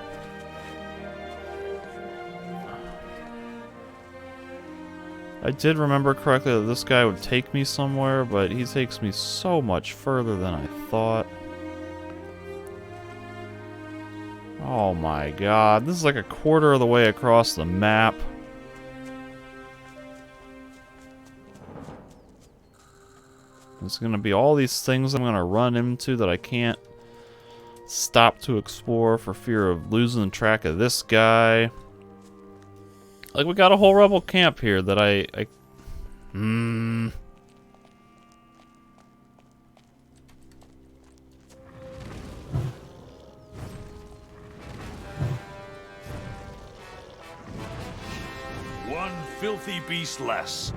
I did remember correctly that this guy would take me somewhere, but he takes me so much further than I thought. Oh my god, this is like a quarter of the way across the map. There's gonna be all these things I'm gonna run into that I can't stop to explore for fear of losing track of this guy. Like, we got a whole rebel camp here that One filthy beast less.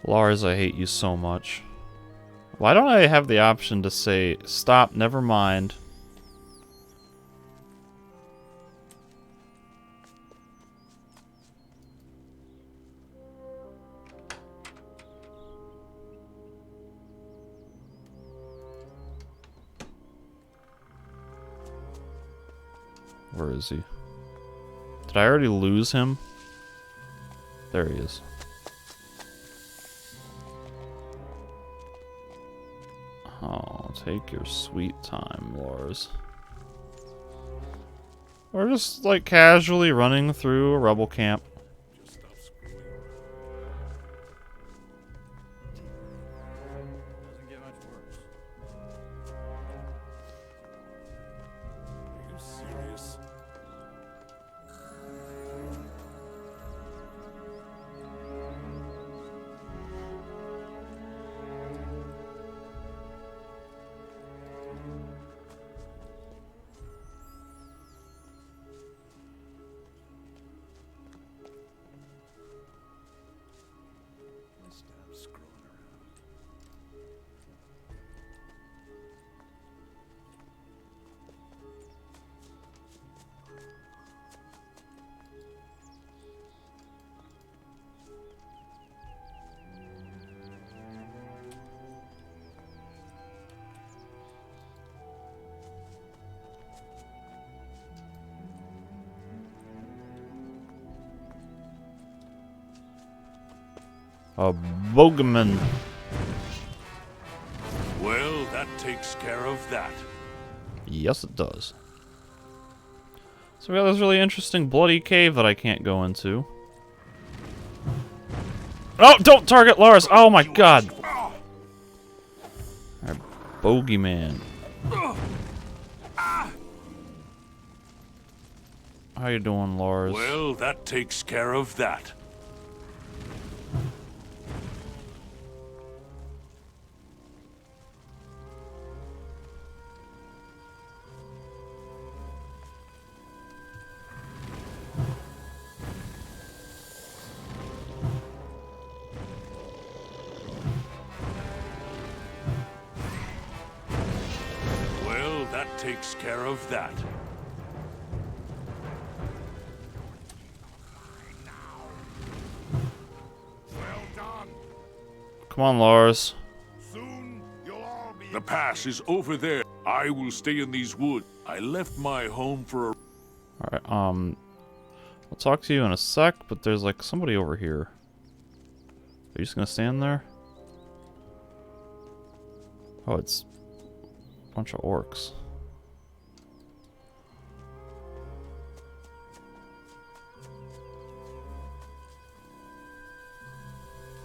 Lars, I hate you so much. Why don't I have the option to say, stop, never mind? Where is he? Did I already lose him? There he is. Oh, take your sweet time, Lars. We're just, like, casually running through a rebel camp. Doesn't get much worse. Are you serious? A bogeyman. Well, that takes care of that. Yes, it does. So we got this really interesting bloody cave that I can't go into. Oh, don't target Lars! Oh my god! Our bogeyman. How you doing, Lars? Well, that takes care of that. Well, that takes care of that. Come on, Lars. The pass is over there. I will stay in these woods. I left my home for a... Alright, I'll talk to you in a sec, but there's like somebody over here. Are you just gonna stand there? Oh, it's a bunch of orcs.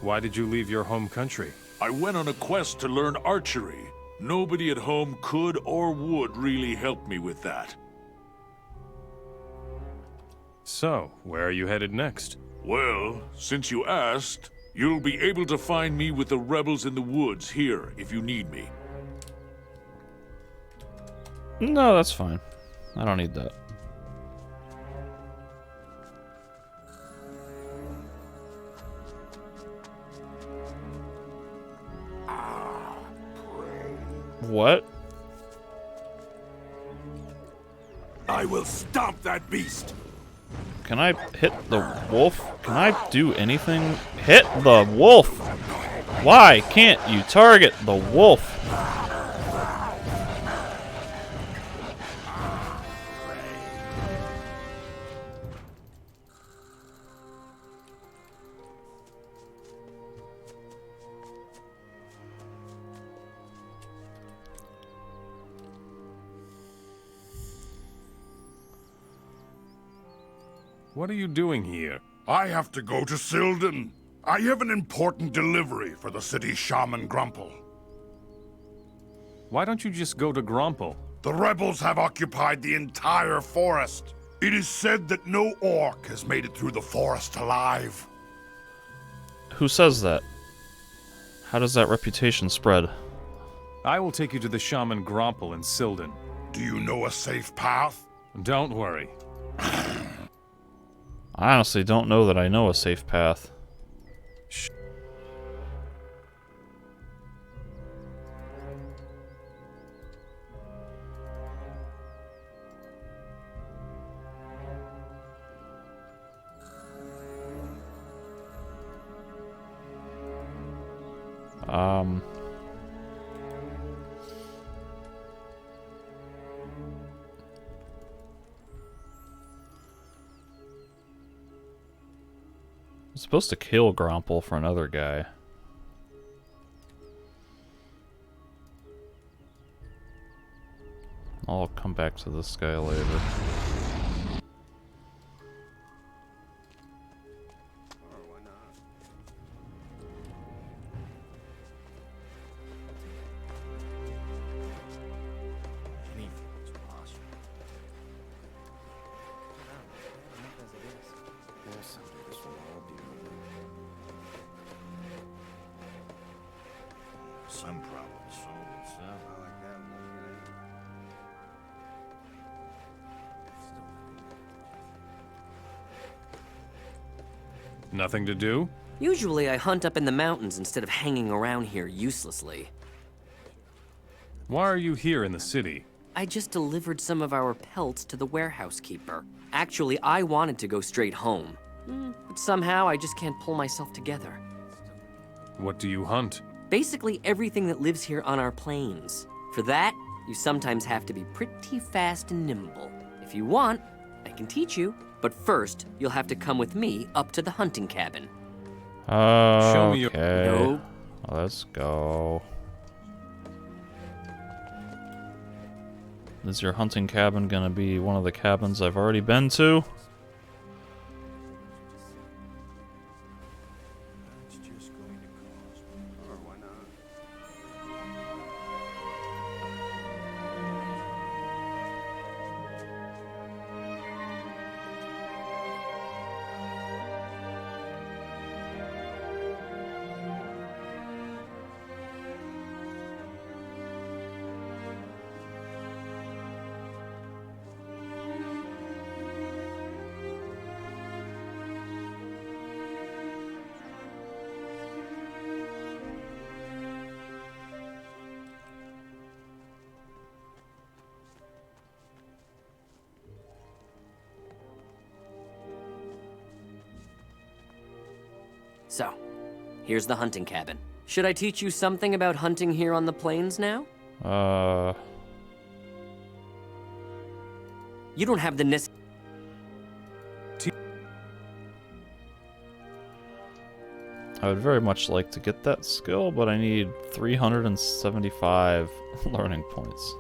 Why did you leave your home country? I went on a quest to learn archery. Nobody at home could or would really help me with that. So, where are you headed next? Well, since you asked, you'll be able to find me with the rebels in the woods here if you need me. No, that's fine. I don't need that. What? I will stomp that beast. Can I hit the wolf? Can I do anything? Hit the wolf! Why can't you target the wolf? What are you doing here? I have to go to Sildon. I have an important delivery for the city shaman Grumple. Why don't you just go to Grumple? The rebels have occupied the entire forest. It is said that no orc has made it through the forest alive. Who says that? How does that reputation spread? I will take you to the shaman Grumple in Sildon. Do you know a safe path? Don't worry. I honestly don't know that I know a safe path. Shh. I'm supposed to kill Gromple for another guy. I'll come back to this guy later. Some problem solved itself. I like that one. Nothing to do? Usually I hunt up in the mountains instead of hanging around here uselessly. Why are you here in the city? I just delivered some of our pelts to the warehouse keeper. Actually, I wanted to go straight home. But somehow I just can't pull myself together. What do you hunt? Basically everything that lives here on our plains. For that, you sometimes have to be pretty fast and nimble. If you want, I can teach you. But first, you'll have to come with me up to the hunting cabin. Show me your... Nope. Let's go. Is your hunting cabin gonna be one of the cabins I've already been to? So, here's the hunting cabin. Should I teach you something about hunting here on the plains now? You don't have the necessary... I would very much like to get that skill, but I need 375 learning points.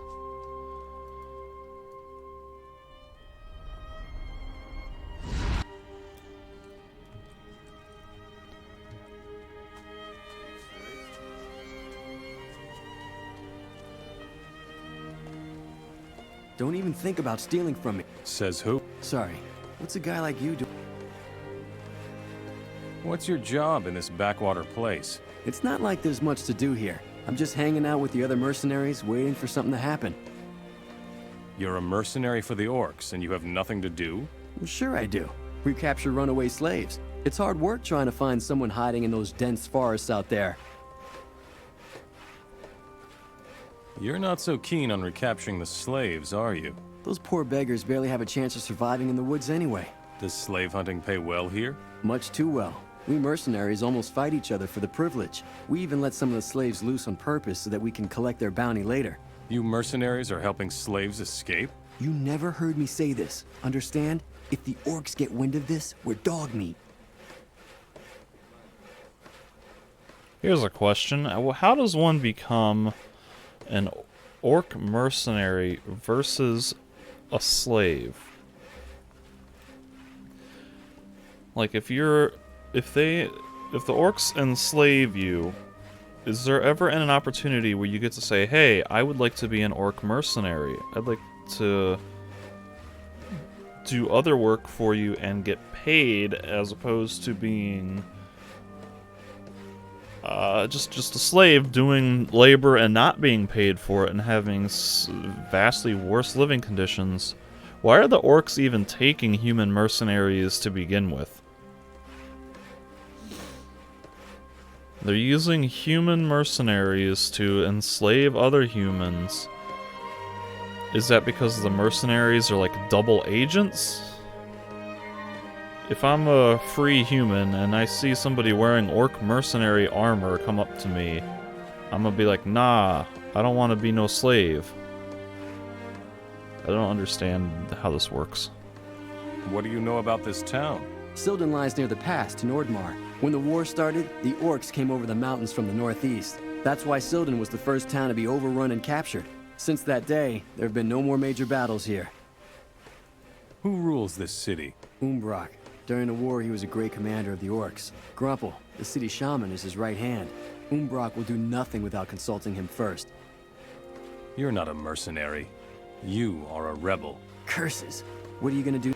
Don't even think about stealing from me. Says who? Sorry. What's a guy like you do? What's your job in this backwater place? It's not like there's much to do here. I'm just hanging out with the other mercenaries, waiting for something to happen. You're a mercenary for the orcs, and you have nothing to do? Well, sure I do. We capture runaway slaves. It's hard work trying to find someone hiding in those dense forests out there. You're not so keen on recapturing the slaves, are you? Those poor beggars barely have a chance of surviving in the woods anyway. Does slave hunting pay well here? Much too well. We mercenaries almost fight each other for the privilege. We even let some of the slaves loose on purpose so that we can collect their bounty later. You mercenaries are helping slaves escape? You never heard me say this. Understand? If the orcs get wind of this, we're dog meat. Here's a question. How does one become an orc mercenary versus a slave? Like, if the orcs enslave you, is there ever an opportunity where you get to say, hey, I would like to be an orc mercenary. I'd like to do other work for you and get paid, as opposed to being just a slave doing labor and not being paid for it and having vastly worse living conditions. Why are the orcs even taking human mercenaries to begin with? They're using human mercenaries to enslave other humans. Is that because the mercenaries are like double agents? If I'm a free human and I see somebody wearing orc mercenary armor come up to me, I'm gonna be like, nah, I don't want to be no slave. I don't understand how this works. What do you know about this town? Sildon lies near the pass to Nordmar. When the war started, the orcs came over the mountains from the northeast. That's why Sildon was the first town to be overrun and captured. Since that day, there have been no more major battles here. Who rules this city? Umbrock. During the war, he was a great commander of the orcs. Grumple, the city shaman, is his right hand. Umbrock will do nothing without consulting him first. You're not a mercenary. You are a rebel. Curses! What are you gonna do?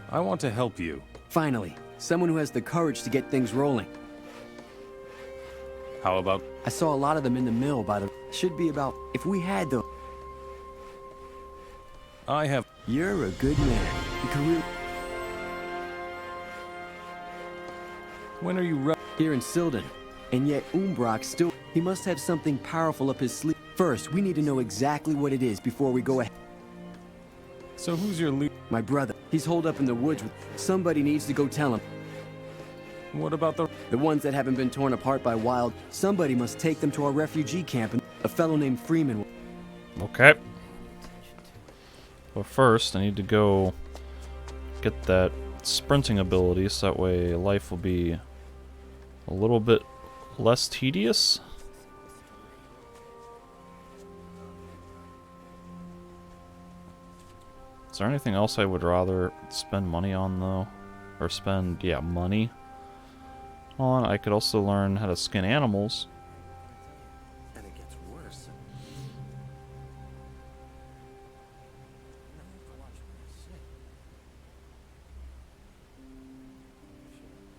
I want to help you. Finally, someone who has the courage to get things rolling. How about... I saw a lot of them in the mill by the... Should be about... If we had the... I have... You're a good man. You can really... When are you here in Sildon? And yet Umbrock still... He must have something powerful up his sleeve. First, we need to know exactly what it is before we go ahead. So who's your leader? My brother. He's holed up in the woods with... Somebody needs to go tell him. What about the... The ones that haven't been torn apart by wild... Somebody must take them to our refugee camp, and a fellow named Freeman... Okay. But first, I need to go get that sprinting ability, so that way life will be a little bit less tedious. Is there anything else I would rather spend money on, though? Or spend, yeah, money on? I could also learn how to skin animals. And it gets worse.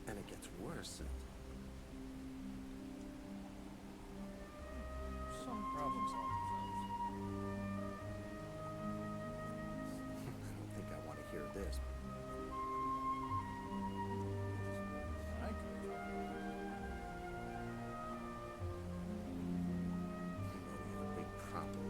And it gets worse. Some problems I don't think I want to hear this. Big problem.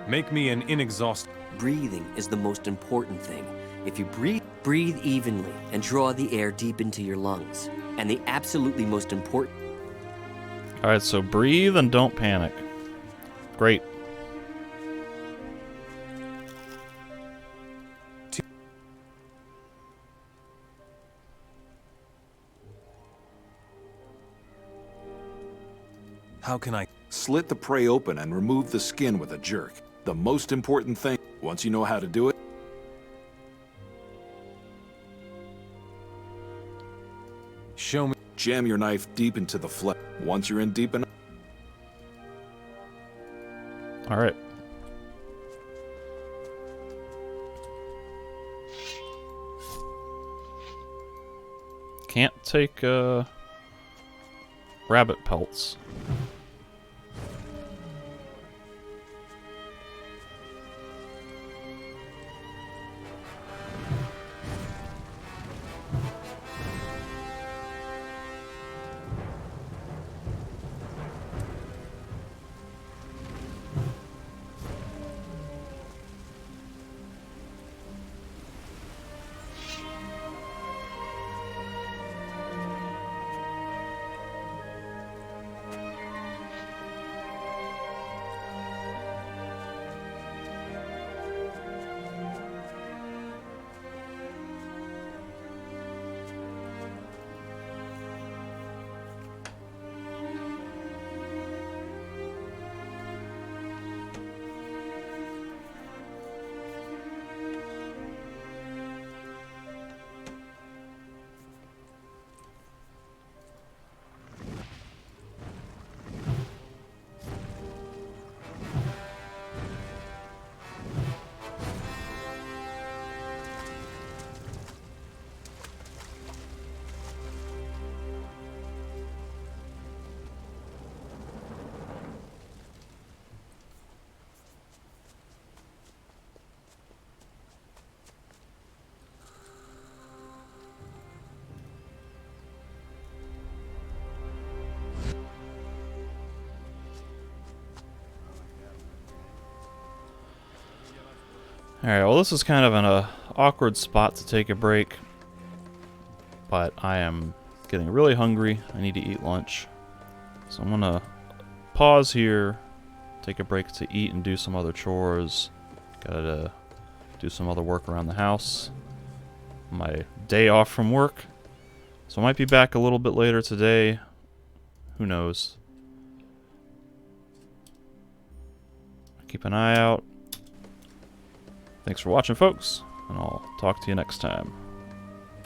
Make me an inexhaustible... Breathing is the most important thing. If you breathe evenly and draw the air deep into your lungs. And the absolutely most important... Alright, so breathe and don't panic. Great. How can I? Slit the prey open and remove the skin with a jerk. The most important thing, once you know how to do it, show me. Jam your knife deep into the flesh. Once you're in deep enough. All right. Can't take rabbit pelts. Alright, well this is kind of an awkward spot to take a break, but I am getting really hungry. I need to eat lunch. So I'm gonna pause here, take a break to eat and do some other chores. Gotta do some other work around the house. My day off from work. So I might be back a little bit later today. Who knows? Keep an eye out. Thanks for watching, folks, and I'll talk to you next time.